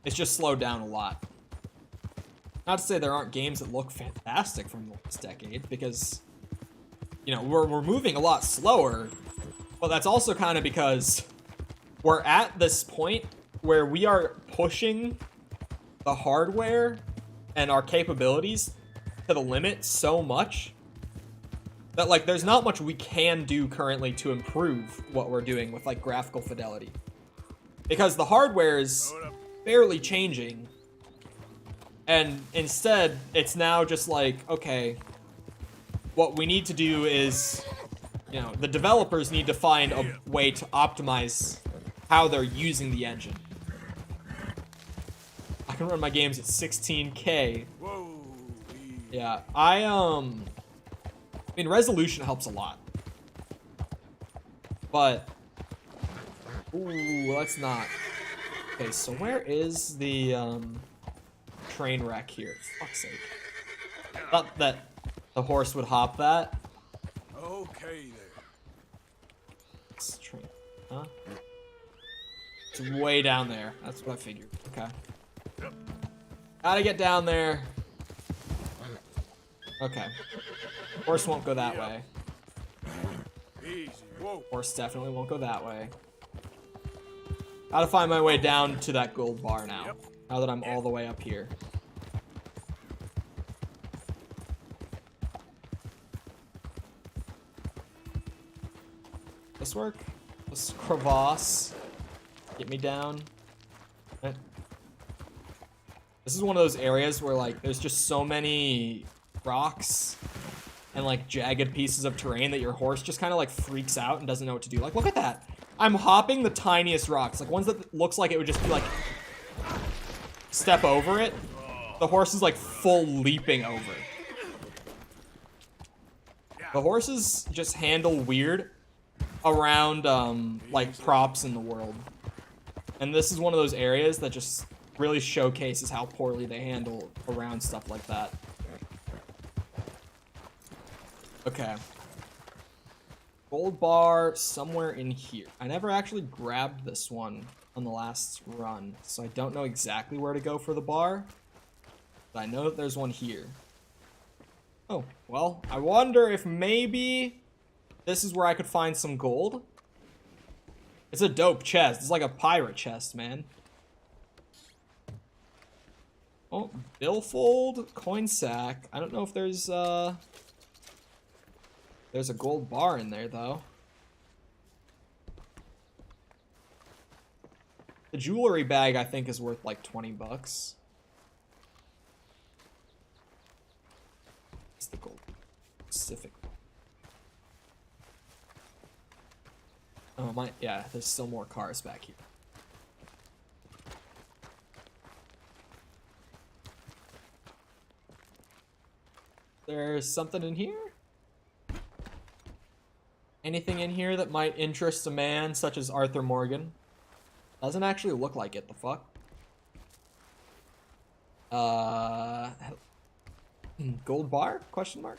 It's just slowed down a lot. Not to say there aren't games that look fantastic from this decade, because, you know, we're moving a lot slower, but that's also kind of because we're at this point where we are pushing the hardware and our capabilities to the limit so much that, like, there's not much we can do currently to improve what we're doing with, like, graphical fidelity. Because the hardware is barely changing, and instead, it's now just like, okay, what we need to do is, you know, the developers need to find a way to optimize how they're using the engine. I can run my games at 16K. Yeah, I mean, resolution helps a lot. But, ooh, let's not. Okay, so where is the, train wreck here? For fuck's sake. Thought that the horse would hop that. Okay there. This train, huh? It's way down there. That's what I figured. Okay. Gotta get down there. Okay. Horse won't go that way. Easy. Whoa. Horse definitely won't go that way. Gotta find my way down to that gold bar now. Now that I'm all the way up here. This work? This crevasse. Get me down. Okay. This is one of those areas where, like, there's just so many rocks and, like, jagged pieces of terrain that your horse just kind of, like, freaks out and doesn't know what to do. Like, look at that. I'm hopping the tiniest rocks. Like, ones that looks like it would just be, like, step over it. The horse is, like, full leaping over. The horses just handle weird around, like, props in the world. And this is one of those areas that just really showcases how poorly they handle around stuff like that. Okay. Gold bar somewhere in here. I never actually grabbed this one on the last run, so I don't know exactly where to go for the bar. But I know that there's one here. Oh, well, I wonder if maybe this is where I could find some gold. It's a dope chest. It's like a pirate chest, man. Oh, billfold, coin sack. I don't know if there's a gold bar in there, though. The jewelry bag, I think, is worth like 20 bucks. It's the gold. Pacific. Oh, my, yeah, there's still more cars back here. There's something in here? Anything in here that might interest a man such as Arthur Morgan? Doesn't actually look like it, the fuck? Gold bar? Question mark?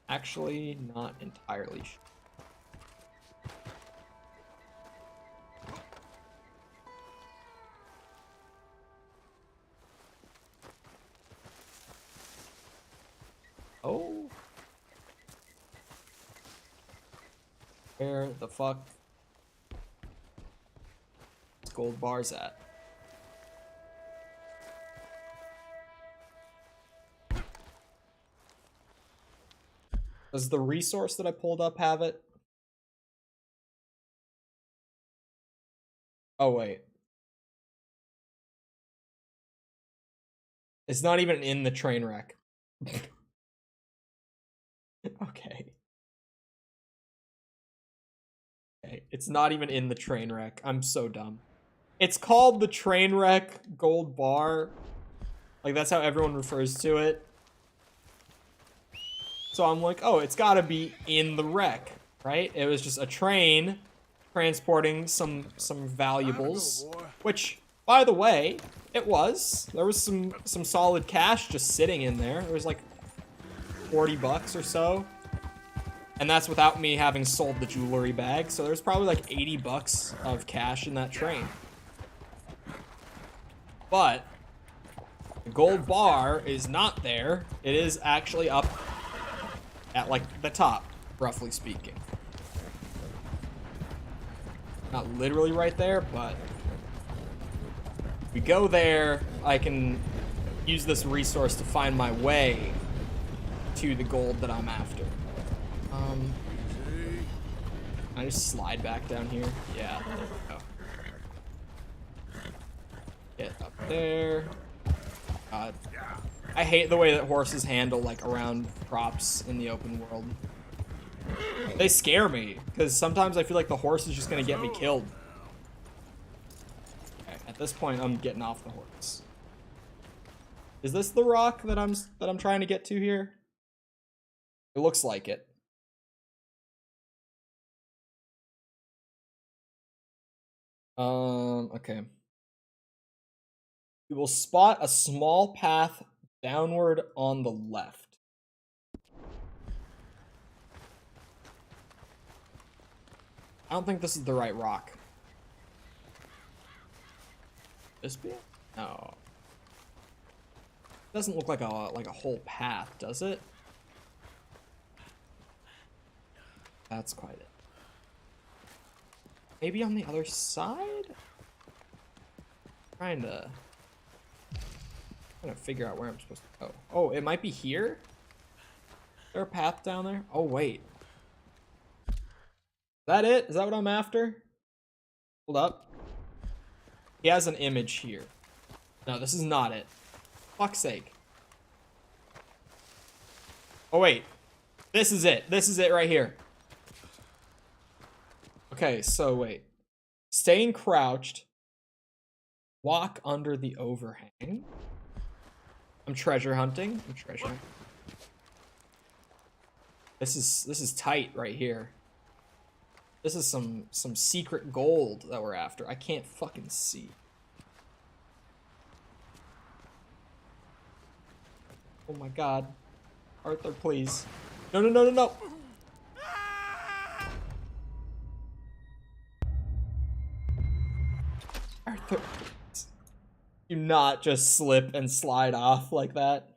Actually, not entirely sure. Oh. Where the fuck is gold bars at? Does the resource that I pulled up have it? Oh, wait. It's not even in the train wreck. Okay. Okay, it's not even in the train wreck. I'm so dumb. It's called the train wreck gold bar. Like, that's how everyone refers to it. So I'm like, oh, it's gotta be in the wreck, right? It was just a train transporting some valuables, which, by the way, it was. There was some solid cash just sitting in there. There was like 40 bucks or so. And that's without me having sold the jewelry bag. So there's probably like 80 bucks of cash in that train. But the gold bar is not there. It is actually up at like the top, roughly speaking. Not literally right there, but we go there, I can use this resource to find my way to the gold that I'm after. Can I just slide back down here? Yeah, there we go. Get up there. God. I hate the way that horses handle, like, around props in the open world. They scare me, because sometimes I feel like the horse is just gonna get me killed. Okay, at this point, I'm getting off the horse. Is this the rock that I'm trying to get to here? It looks like it. Okay. You will spot a small path downward on the left. I don't think this is the right rock. This be it? No. Doesn't look like a whole path, does it? That's quite it. Maybe on the other side? Trying to figure out where I'm supposed to go. Oh, it might be here? Is there a path down there? Oh, wait. Is that it? Is that what I'm after? Hold up. He has an image here. No, this is not it. Fuck's sake. Oh, wait. This is it. This is it right here. Okay, so wait. Staying crouched. Walk under the overhang. I'm treasure hunting. I'm treasure. This is tight right here. This is some secret gold that we're after. I can't fucking see. Oh my god. Arthur, please. No, no, no, no, no. Arthur, please. Do not just slip and slide off like that.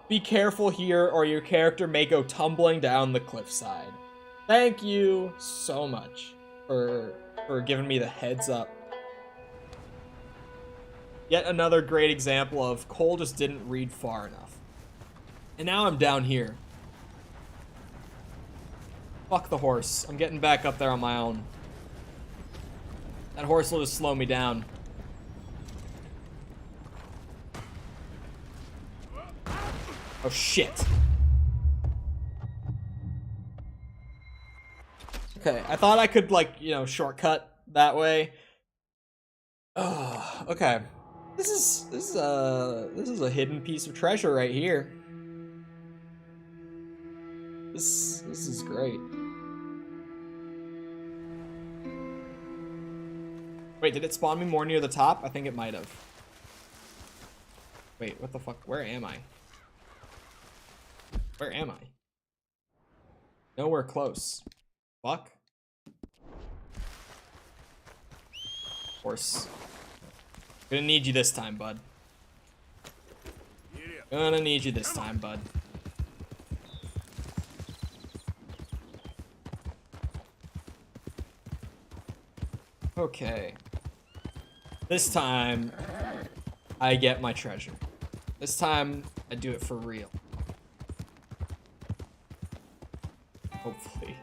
Be careful here or your character may go tumbling down the cliffside. Thank you so much for giving me the heads up. Yet another great example of Cole just didn't read far enough. And now I'm down here. Fuck the horse. I'm getting back up there on my own. That horse will just slow me down. Oh shit. Okay, I thought I could, like, you know, shortcut that way. Oh, okay. This is a hidden piece of treasure right here. This is great. Wait, did it spawn me more near the top? I think it might have. Wait, what the fuck? Where am I? Where am I? Nowhere close. Fuck. Of course. Gonna need you this time, bud. Gonna need you this time, bud. Okay. This time, I get my treasure. This time, I do it for real. Hopefully.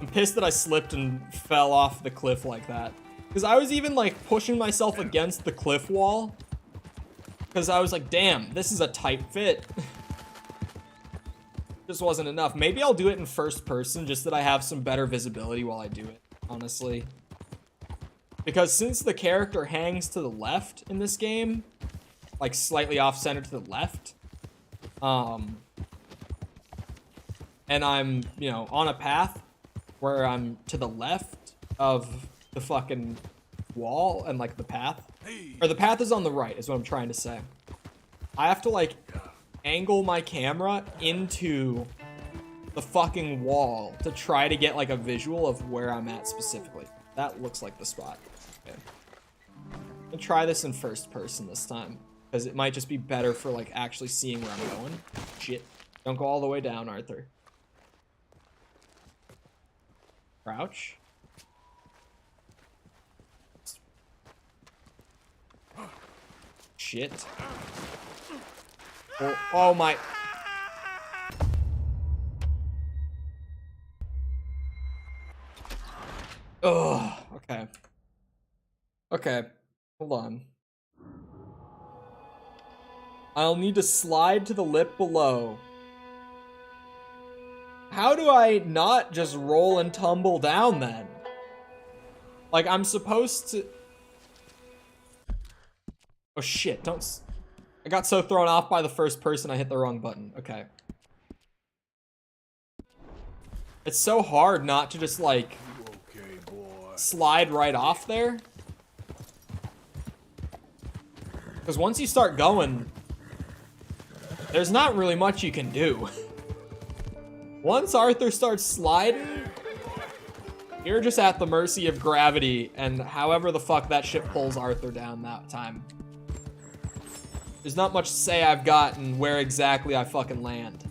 I'm pissed that I slipped and fell off the cliff like that. Because I was even, like, pushing myself against the cliff wall. Because I was like, damn, this is a tight fit. Just wasn't enough. Maybe I'll do it in first person, just that I have some better visibility while I do it, honestly. Because since the character hangs to the left in this game, like slightly off-center to the left, and I'm, you know, on a path where I'm to the left of the fucking wall and like the path, or the path is on the right is what I'm trying to say. I have to like angle my camera into the fucking wall to try to get like a visual of where I'm at specifically. That looks like the spot. Okay. I'm gonna try this in first person this time because it might just be better for like actually seeing where I'm going. Shit. Don't go all the way down, Arthur. Crouch. Shit. Oh my. Ugh. Okay. Okay. Hold on. I'll need to slide to the lip below. How do I not just roll and tumble down then? Like, I'm supposed to... Oh shit, don't... I got so thrown off by the first person I hit the wrong button. Okay. It's so hard not to just, like, slide right off there. Because once you start going, there's not really much you can do. Once Arthur starts sliding, you're just at the mercy of gravity and however the fuck that shit pulls Arthur down that time. There's not much say I've got in where exactly I fucking land.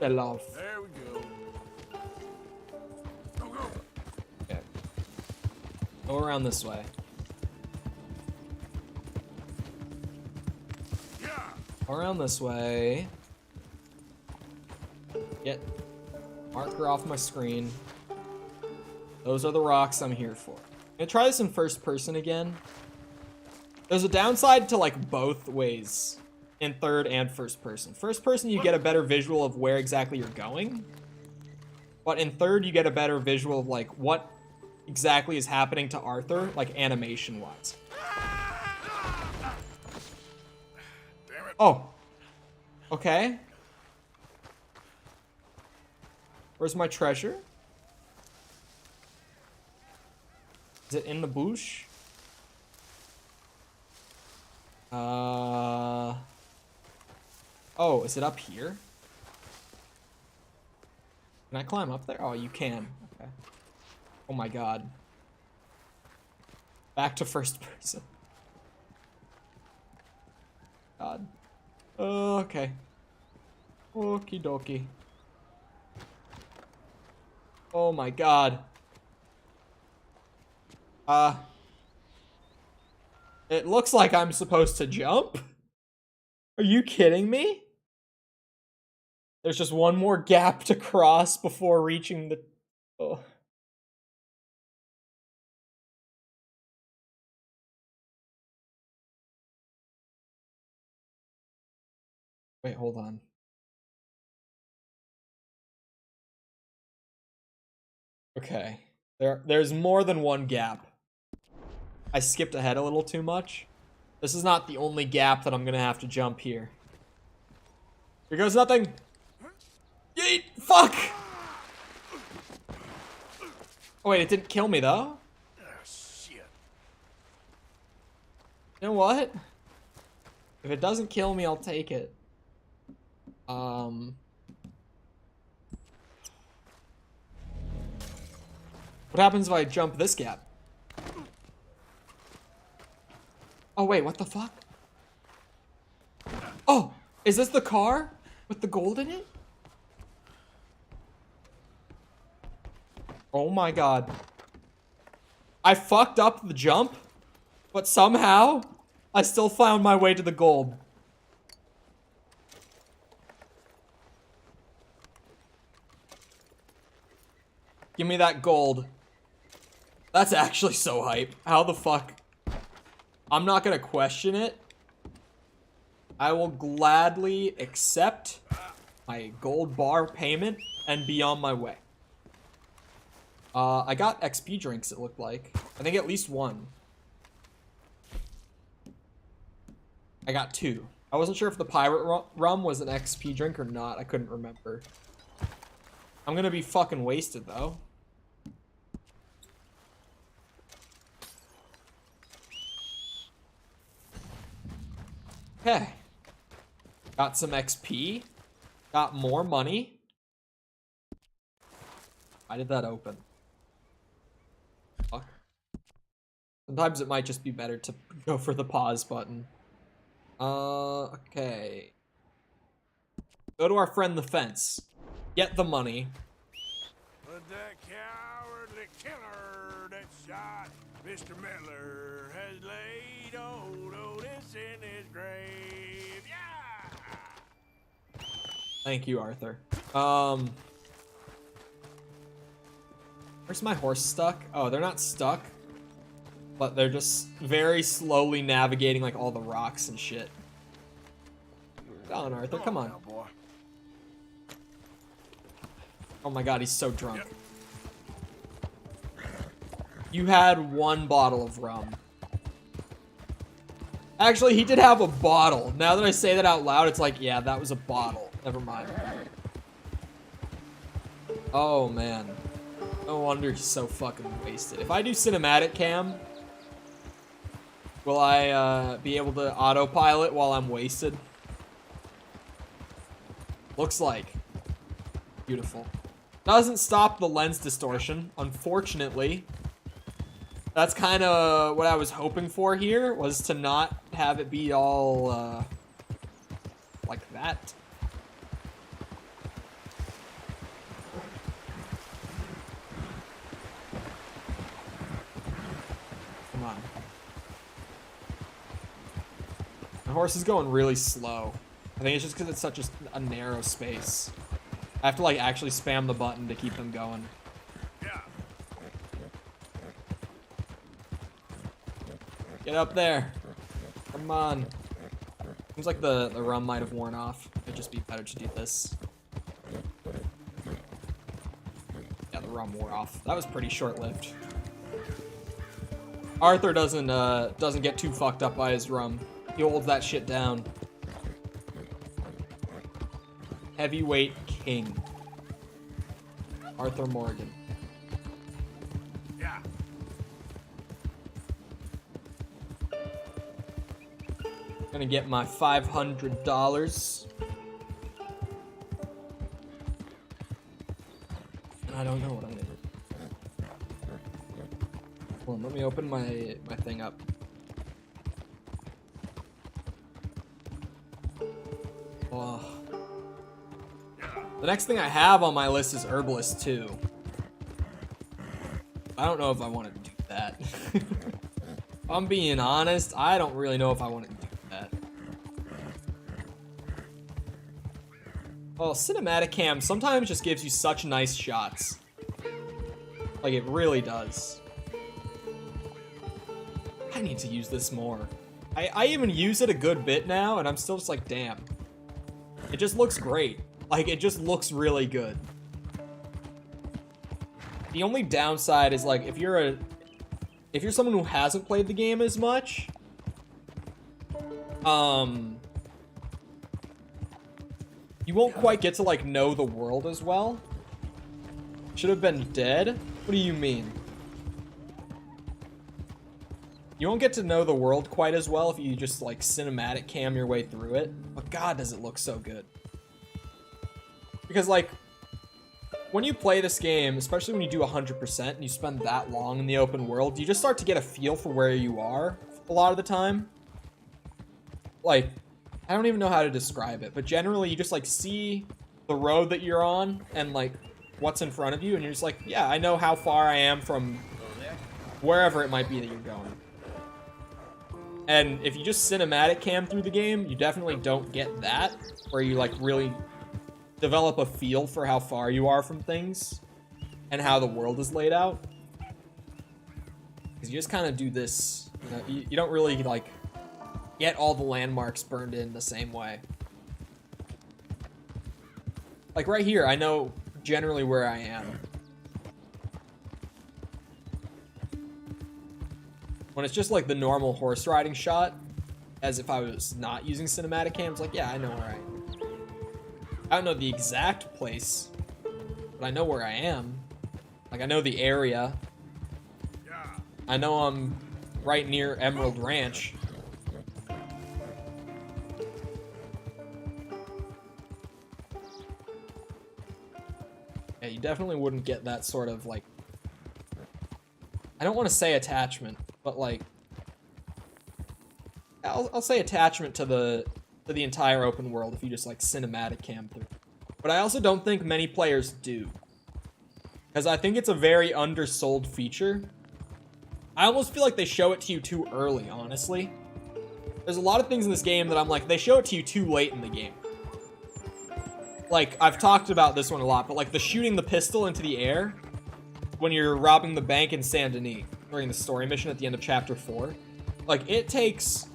Fell off. There we go. Go, go. Okay. Go around this way. Yeah. Go around this way. Get marker off my screen. Those are the rocks I'm here for. I'm gonna try this in first person again. There's a downside to like both ways in third and first person. First person, you get a better visual of where exactly you're going. But in third, you get a better visual of like what exactly is happening to Arthur, like animation wise. Oh. Okay. Where's my treasure? Is it in the bush? Oh, is it up here? Can I climb up there? Oh, you can. Okay. Oh my god. Back to first person. God. Okay. Okie dokie. Oh my god. It looks like I'm supposed to jump? Are you kidding me? There's just one more gap to cross before reaching the... Oh. Wait, hold on. Okay. There's more than one gap. I skipped ahead a little too much. This is not the only gap that I'm gonna have to jump here. Here goes nothing. Yeet! Fuck! Oh wait, it didn't kill me though. Shit. You know what? If it doesn't kill me, I'll take it. What happens if I jump this gap? Oh wait, what the fuck? Oh, is this the car with the gold in it? Oh my god. I fucked up the jump, but somehow I still found my way to the gold. Give me that gold. That's actually so hype. How the fuck? I'm not gonna question it. I will gladly accept my gold bar payment and be on my way. I got XP drinks, it looked like. I think at least one. I got 2. I wasn't sure if the pirate rum was an XP drink or not. I couldn't remember. I'm gonna be fucking wasted, though. Okay. Got some XP. Got more money. Why did that open? Fuck. Sometimes it might just be better to go for the pause button. Okay. Go to our friend the fence. Get the money. But that cowardly killer that shot Mr. Miller has laid old Otis in his grave. Yeah! Thank you, Arthur. Where's my horse stuck? Oh, they're not stuck. But they're just very slowly navigating like all the rocks and shit. Come on, Arthur, come on. Now, boy. Oh my god, he's so drunk. You had 1 bottle of rum. Actually, he did have a bottle. Now that I say that out loud, it's like, yeah, that was a bottle. Never mind. Oh, man. No wonder he's so fucking wasted. If I do cinematic cam, will I be able to autopilot while I'm wasted? Looks like. Beautiful. Doesn't stop the lens distortion, unfortunately. That's kind of what I was hoping for here, was to not have it be all, like that. Come on. The horse is going really slow. I think it's just because it's such a narrow space. I have to, like, actually spam the button to keep them going. Yeah. Get up there. Come on. Seems like the rum might have worn off. It'd just be better to do this. Yeah, the rum wore off. That was pretty short-lived. Arthur doesn't get too fucked up by his rum. He holds that shit down. Heavyweight king. Arthur Morgan. Yeah. Gonna get my $500. I don't know what I'm gonna do. Hold on, let me open my thing up. Oh. The next thing I have on my list is Herbalist 2. I don't know if I want to do that. If I'm being honest, I don't really know if I want to do that. Oh, cinematic cam sometimes just gives you such nice shots. Like, it really does. I need to use this more. I even use it a good bit now, and I'm still just like, damn. It just looks great. Like, it just looks really good. The only downside is like if you're someone who hasn't played the game as much, you won't quite get to like know the world as well. Should have been dead? What do you mean? You won't get to know the world quite as well if you just like cinematic cam your way through it. But God, does it look so good. Because like, when you play this game, especially when you do 100% and you spend that long in the open world, you just start to get a feel for where you are a lot of the time. Like, I don't even know how to describe it, but generally you just like see the road that you're on and like what's in front of you, and you're just like, yeah, I know how far I am from wherever it might be that you're going. And if you just cinematic cam through the game, you definitely don't get that, where you like really develop a feel for how far you are from things and how the world is laid out. Because you just kind of do this, you know, you don't really like get all the landmarks burned in the same way. Like right here, I know generally where I am. When it's just like the normal horse riding shot, as if I was not using cinematic cam, it's like, yeah, I know where I am. I don't know the exact place, but I know where I am. Like, I know the area. I know I'm right near Emerald Ranch. Yeah, you definitely wouldn't get that sort of, like, I don't want to say attachment, but like, I'll say attachment to the entire open world if you just like cinematic cam through. But I also don't think many players do, because I think it's a very undersold feature. I almost feel like they show it to you too early, honestly. There's a lot of things in this game that I'm like, they show it to you too late in the game. Like, I've talked about this one a lot, but like the shooting the pistol into the air when you're robbing the bank in Saint Denis during the story mission at the end of chapter 4. Like, it takes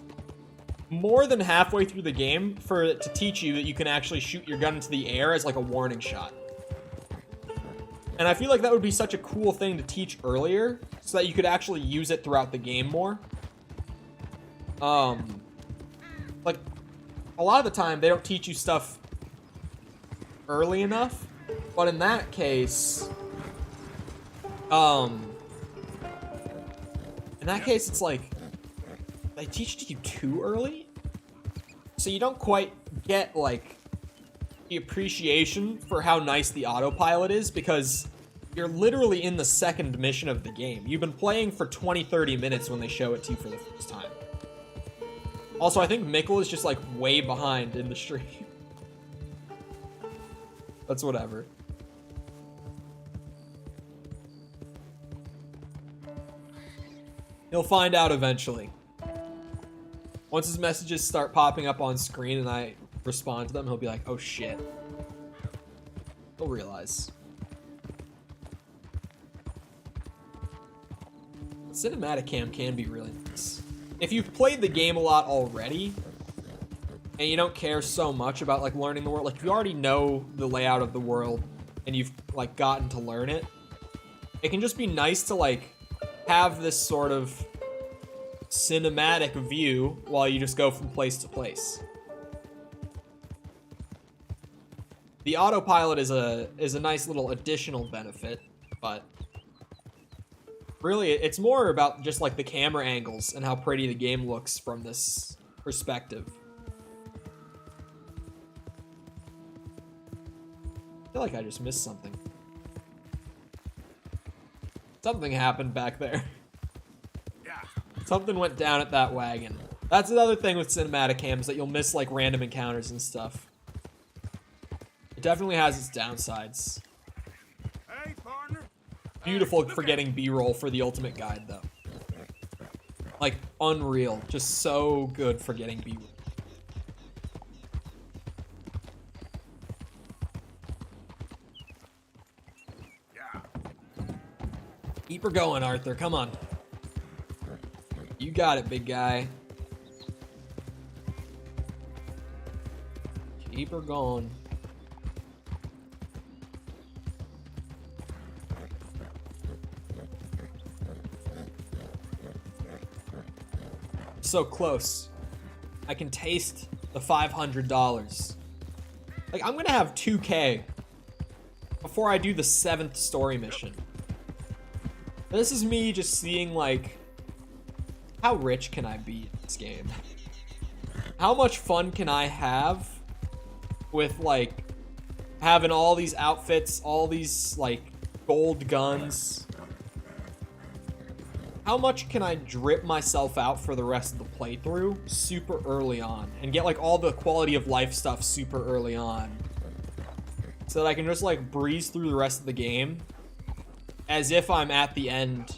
more than halfway through the game for it to teach you that you can actually shoot your gun into the air as like a warning shot. And I feel like that would be such a cool thing to teach earlier so that you could actually use it throughout the game more. Like, a lot of the time they don't teach you stuff early enough, but in that case, it's like they teach it to you too early, so you don't quite get like the appreciation for how nice the autopilot is, because you're literally in the second mission of the game. You've been playing for 20-30 minutes when they show it to you for the first time. Also, I think Mikkel is just like way behind in the stream. That's whatever. He'll find out eventually. Once his messages start popping up on screen and I respond to them, he'll be like, oh shit. He'll realize. Cinematic cam can be really nice. If you've played the game a lot already, and you don't care so much about like learning the world, like if you already know the layout of the world and you've like gotten to learn it, it can just be nice to like have this sort of cinematic view while you just go from place to place. The autopilot is a nice little additional benefit, but really it's more about just like the camera angles and how pretty the game looks from this perspective. I feel like I just missed something. Something happened back there. Something went down at that wagon. That's another thing with cinematic cams, that you'll miss like random encounters and stuff. It definitely has its downsides. Hey, partner. Beautiful for getting B-roll for the ultimate guide though. Like unreal, just so good for getting B-roll. Keep her going, Arthur. Come on. You got it, big guy. Keep her going. So close. I can taste the $500. Like, I'm gonna have 2K before I do the 7th story mission. This is me just seeing, like, how rich can I be in this game? How much fun can I have with, like, having all these outfits, all these, like, gold guns? How much can I drip myself out for the rest of the playthrough super early on and get, like, all the quality of life stuff super early on so that I can just, like, breeze through the rest of the game as if I'm at the end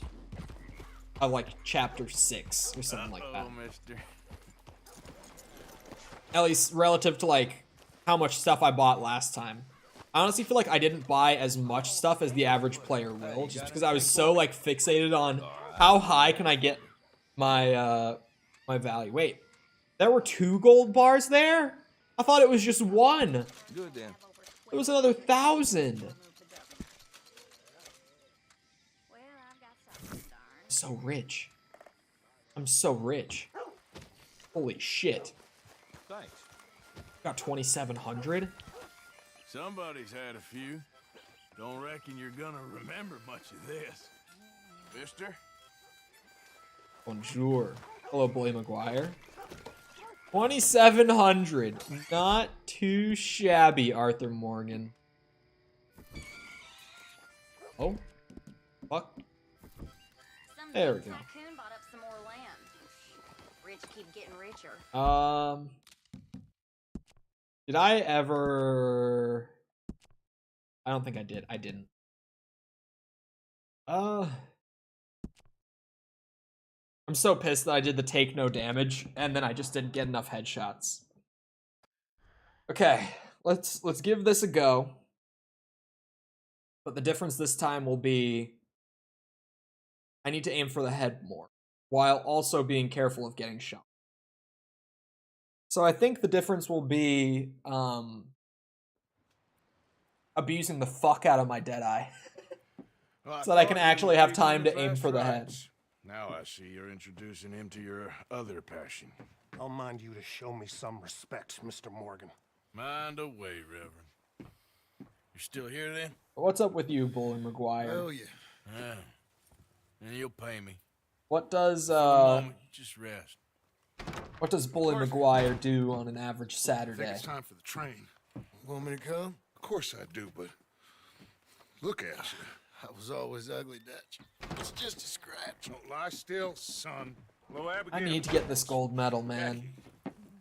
of, like, chapter 6 or something like that. Mister. At least relative to, like, how much stuff I bought last time. I honestly feel like I didn't buy as much stuff as the average player will, just because I was so, like, fixated on how high can I get my my value. Wait, there were 2 gold bars there? I thought it was just 1. Good then. It was another 1,000. So rich. I'm so rich. Holy shit. Thanks. Got 2,700. Somebody's had a few. Don't reckon you're gonna remember much of this. Mister? Bonjour. Hello, Bully McGuire. 2,700. Not too shabby, Arthur Morgan. Oh. Fuck. There we go. Tycoon bought up some more land. Rich keep getting richer. Did I ever... I don't think I did. I didn't. I'm so pissed that I did the take no damage, and then I just didn't get enough headshots. Okay, let's give this a go. But the difference this time will be I need to aim for the head more, while also being careful of getting shot. So I think the difference will be abusing the fuck out of my Deadeye. So that I can actually have time to aim for the head. Now I see you're introducing him to your other passion. I'll mind you to show me some respect, Mr. Morgan. Mind away, Reverend. You're still here then? What's up with you, Bully McGuire? Oh yeah. Yeah. And you'll pay me. What does For the moment, just rest. what does Bully McGuire do on an average I think Saturday? it's time for the train. Want me to come? Of course I do, but look at you. I was always ugly, Dutch. It's just a scratch. Don't lie still, son. Hello, Abigail. I need to get this gold medal, man.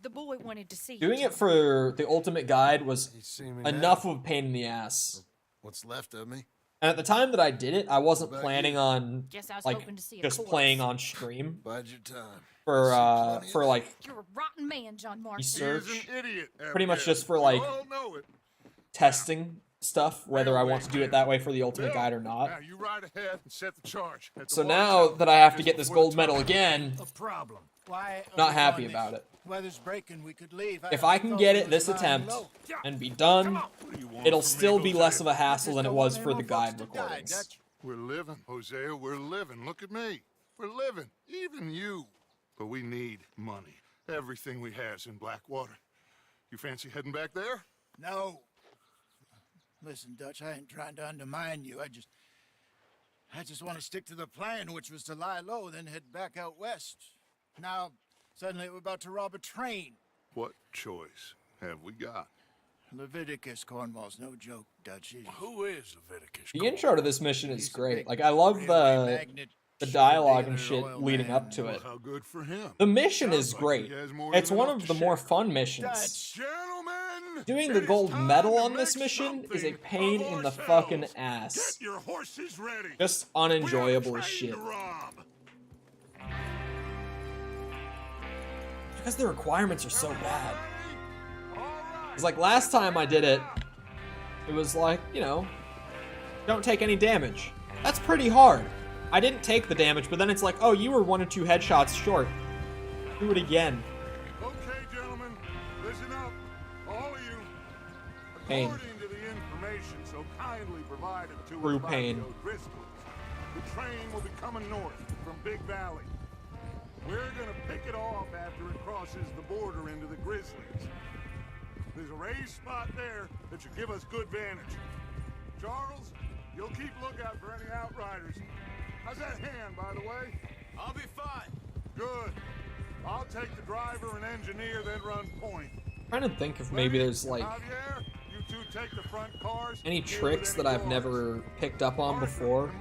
The boy wanted to see Doing you. it for the ultimate guide was You see me enough now? of a pain in the ass. What's left of me? And at the time that I did it, I wasn't About planning you? on Guess I was like hoping to see a just corpse. playing on stream Bide your time. for like You're a rotten man, John Marston. research, He's an idiot. pretty much Abigail. just for like We all know it. testing stuff, whether I want to do it that way for the ultimate guide or not. Now you ride ahead and set the charge. At the So water now tower, that I have to just get this before the gold medal top. again, A problem. Why? not happy about it. Weather's breaking. We could leave. If I can get it this attempt and be done, What do you want it'll from me, still be less Hosea? of a hassle than it was for the guide recordings. We're living, Hosea. We're living. Look at me. We're living. Even you. But we need money. Everything we have's in Blackwater. You fancy heading back there? No. Listen, Dutch, I ain't trying to undermine you. I just want to stick to the plan, which was to lie low, then head back out west. Now, suddenly we're about to rob a train. What choice have we got? Leviticus Cornwall's no joke, Dutch. Who is Leviticus? The intro to this mission is He's a great. big Like, I love railway the magnate, dialogue and sugar shit dealer, leading oil up to man. it. How good for him. The mission Sounds is like great. he has more It's than one enough of to the more share. fun missions. Dutch. Gentlemen, Doing the it is gold time medal to on this make mission is a something pain of in the ourselves. fucking ass. Get your horses ready. Just We have a unenjoyable as train shit. to rob. Because the requirements are so bad. It's like last time I did it, it was like, you know, don't take any damage. That's pretty hard. I didn't take the damage, but then it's like, oh, you were 1 or 2 headshots short. Do it again. Okay, gentlemen, listen up, all of you. Pain. According to the information so kindly provided to True us by pain. the O'Driscolls, the train will be coming north from Big Valley. We're gonna pick it off after it crosses the border into the Grizzlies. There's a raised spot there that should give us good vantage. Charles, you'll keep lookout for any outriders. How's that hand, by the way? I'll be fine. Good. I'll take the driver and engineer, then run point. I'm trying to think if maybe there's like Javier, you two take the front cars. any tricks that I've never picked up on before.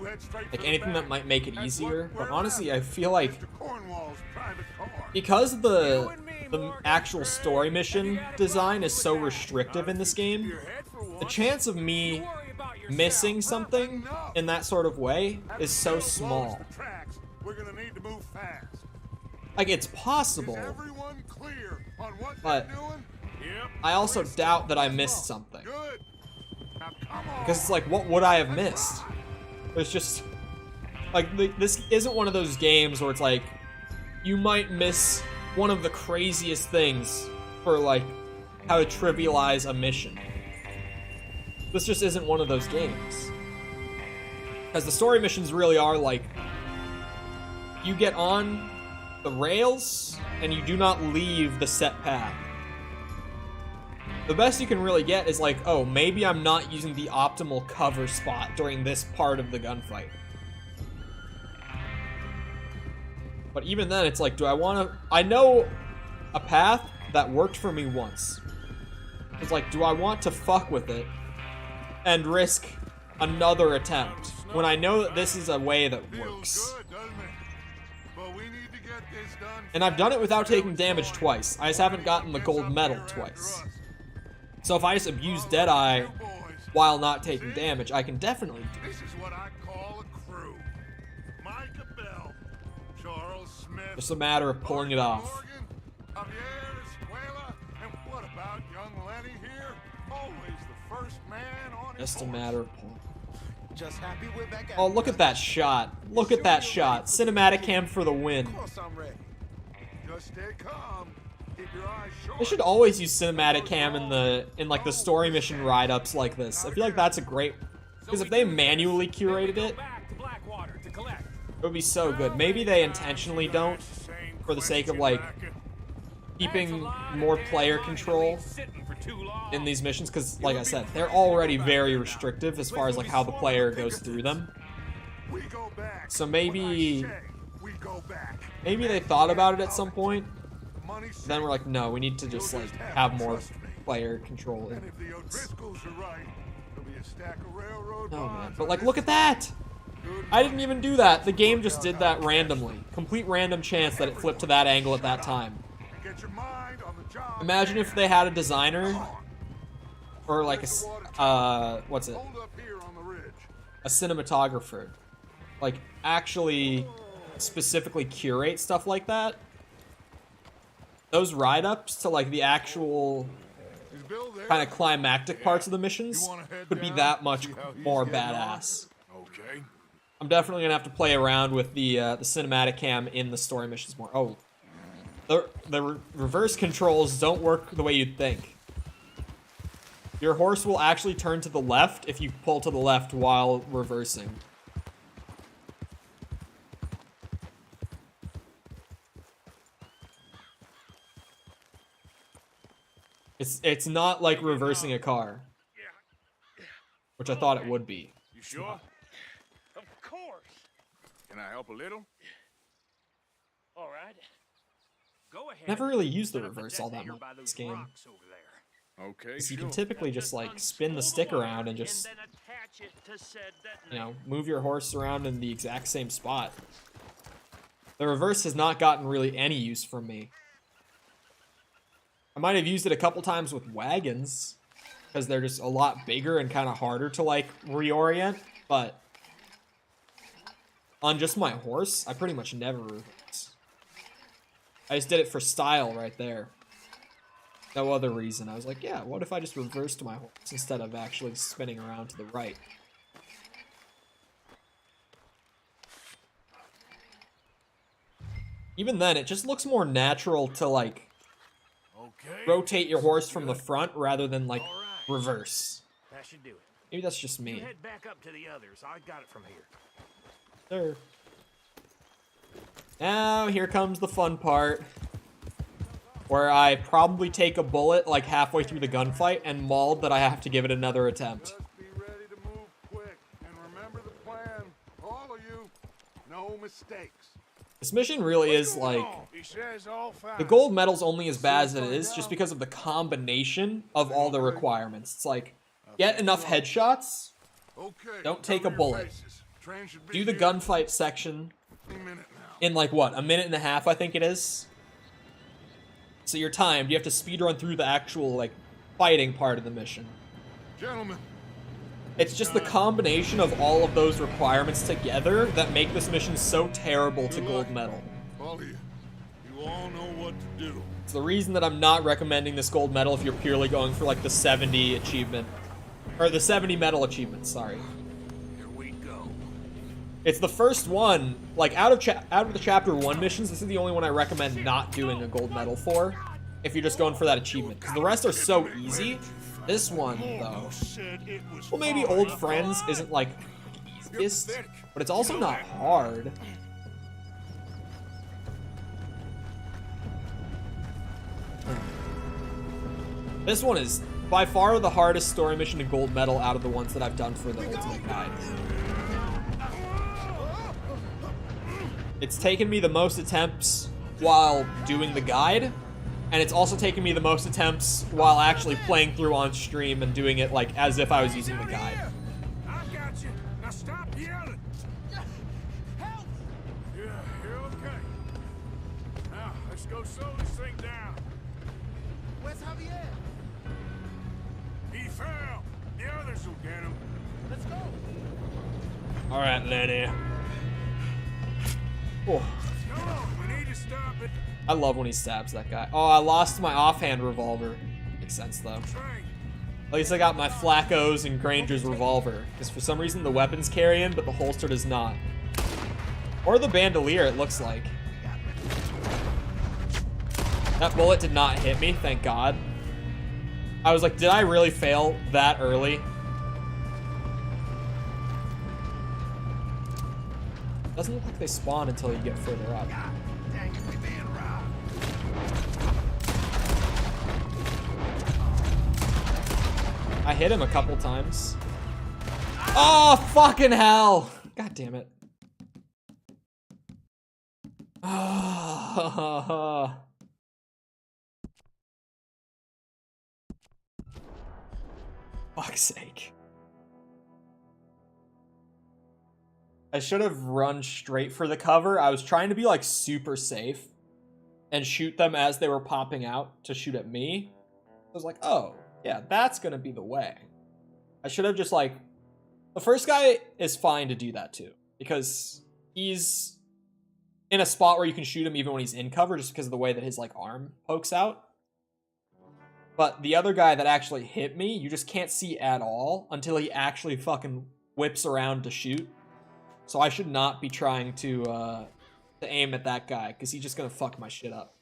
Like anything that might make it easier. But honestly, I feel like because the actual story mission design is so restrictive in this game, the chance of me missing something in that sort of way is so small. Like, it's possible, but I also doubt that I missed something. Because it's like, what would I have missed? It's just, like, this isn't one of those games where it's like, you might miss one of the craziest things for, like, how to trivialize a mission. This just isn't one of those games. Because the story missions really are like, you get on the rails, and you do not leave the set path. The best you can really get is like, oh, maybe I'm not using the optimal cover spot during this part of the gunfight. But even then, it's like, do I want to... I know a path that worked for me once. It's like, do I want to fuck with it and risk another attempt when I know that this is a way that works? And I've done it without taking damage twice. I just haven't gotten the gold medal twice. So if I just abuse Deadeye while not taking damage, I can definitely do it. This is what I call a crew. Micah Bell, Charles Smith, Just a matter of pulling it off. Morgan, Javier Escuela, and what about young Lenny here? Always the first man on his Just a horse. matter of pulling. Just happy we're back at Oh, look at that shot. Look at that shot. Cinematic cam for the win. Of course I'm ready. Just stay calm. Keep your eyes short. They should always use cinematic cam in like the story mission ride-ups like this. I feel like that's a great... Because if they manually curated it, it would be so good. Maybe they intentionally don't, for the sake of like keeping more player control in these missions, because like I said, they're already very restrictive as far as like how the player goes through them. So maybe they thought about it at some point, then we're like, no, we need to just like have more player control in this. Oh man, but like look at that! I didn't even do that. The game just did that randomly. Complete random chance that it flipped to that angle at that time. Imagine if they had a designer, or like a, what's it? A cinematographer. Like, actually specifically curate stuff like that. Those ride-ups to like the actual kind of climactic parts of the missions would be that much more badass. Okay. I'm definitely gonna have to play around with the cinematic cam in the story missions more. Oh, the reverse controls don't work the way you'd think. Your horse will actually turn to the left if you pull to the left while reversing. It's not like reversing a car, which I thought it would be. You sure? Of course. Can I help a little? All right. Go ahead. Never really used the reverse all that much in this game. Okay. Because you can typically just like spin the stick around and just, you know, move your horse around in the exact same spot. The reverse has not gotten really any use from me. I might have used it a couple times with wagons, because they're just a lot bigger and kind of harder to like reorient, but on just my horse, I pretty much never reverse. I just did it for style right there. No other reason. I was like, yeah, what if I just reversed my horse instead of actually spinning around to the right? Even then, it just looks more natural to like rotate your horse from the front rather than like reverse. That should do it. Maybe that's just me. You head back up to the others. I got it from here. There. Now, here comes the fun part. Where I probably take a bullet like halfway through the gunfight and mauled that I have to give it another attempt. Just be ready to move quick. And remember the plan. All of you, no mistakes. This mission really is like... He says all fine. The gold medal's only as bad as it is just because of the combination of all the requirements. It's like, get enough headshots, don't take a bullet, do the gunfight section in like what, a minute and a half I think it is? So you're timed, you have to speedrun through the actual like fighting part of the mission. Gentlemen. It's just the combination of all of those requirements together that make this mission so terrible to gold medal. All of you. You all know what to do. It's the reason that I'm not recommending this gold medal if you're purely going for like the 70 achievement. Or the 70 medal achievement, sorry. Here we go. It's the first one, like out of the chapter 1 missions, this is the only one I recommend not doing a gold medal for. If you're just going for that achievement. Because the rest are so easy. This one, though, well, maybe Old Friends isn't, like, easiest, but it's also not hard. This one is by far the hardest story mission to gold medal out of the ones that I've done for the Ultimate Guide. It's taken me the most attempts while doing the guide, and it's also taken me the most attempts while actually playing through on stream and doing it like as if I was using the guide. I got you. Now stop yelling. Help! Yeah, you're okay. Now let's go slow this thing down. Where's Javier? He fell. The others will get him. Let's go. All right, Lenny. Oh. Come on, we need to stop it. I love when he stabs that guy. Oh, I lost my offhand revolver. Makes sense, though. At least I got my Flacco's and Granger's revolver. Because for some reason the weapon's carrying, but the holster does not. Or the bandolier, it looks like. That bullet did not hit me, thank God. I was like, did I really fail that early? Doesn't look like they spawn until you get further up. I hit him a couple times. Oh, fucking hell! God damn it. Oh. Fuck's sake. I should have run straight for the cover. I was trying to be like super safe and shoot them as they were popping out to shoot at me. I was like, oh, yeah, that's gonna be the way. I should have just like, the first guy is fine to do that too, because he's in a spot where you can shoot him even when he's in cover just because of the way that his like arm pokes out. But the other guy that actually hit me, you just can't see at all until he actually fucking whips around to shoot. So I should not be trying to aim at that guy, because he's just gonna fuck my shit up.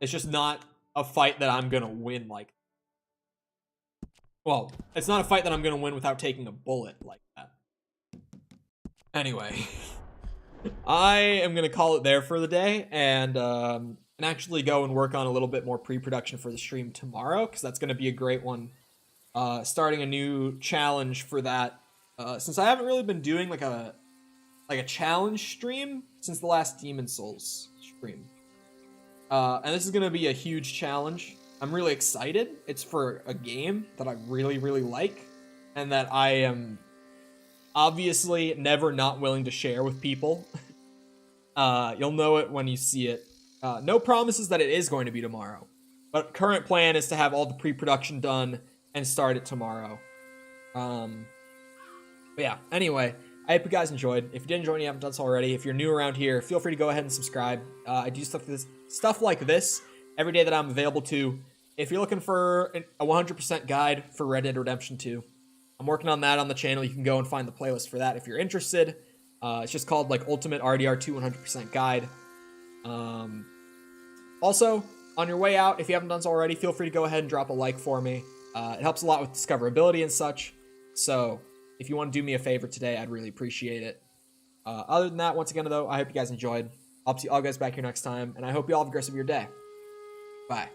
It's just not a fight that I'm gonna win like. Well, it's not a fight that I'm gonna win without taking a bullet like that. Anyway, I am gonna call it there for the day, and actually go and work on a little bit more pre-production for the stream tomorrow, because that's gonna be a great one. Starting a new challenge for that. Since I haven't really been doing like a challenge stream since the last Demon Souls stream. And this is going to be a huge challenge. I'm really excited. It's for a game that I really, really like, and that I am obviously never not willing to share with people. You'll know it when you see it. No promises that it is going to be tomorrow, but current plan is to have all the pre-production done and start it tomorrow. But yeah, anyway, I hope you guys enjoyed. If you did enjoy and you haven't done so already, if you're new around here, feel free to go ahead and subscribe. I do stuff like this every day that I'm available to. If you're looking for a 100% guide for Red Dead Redemption 2, I'm working on that on the channel. You can go and find the playlist for that if you're interested. It's just called like Ultimate RDR2 100% Guide. Also, on your way out, if you haven't done so already, feel free to go ahead and drop a like for me. It helps a lot with discoverability and such. So if you want to do me a favor today, I'd really appreciate it. Other than that, once again, though, I hope you guys enjoyed. I'll see all guys back here next time, and I hope you all have a great rest of your day. Bye.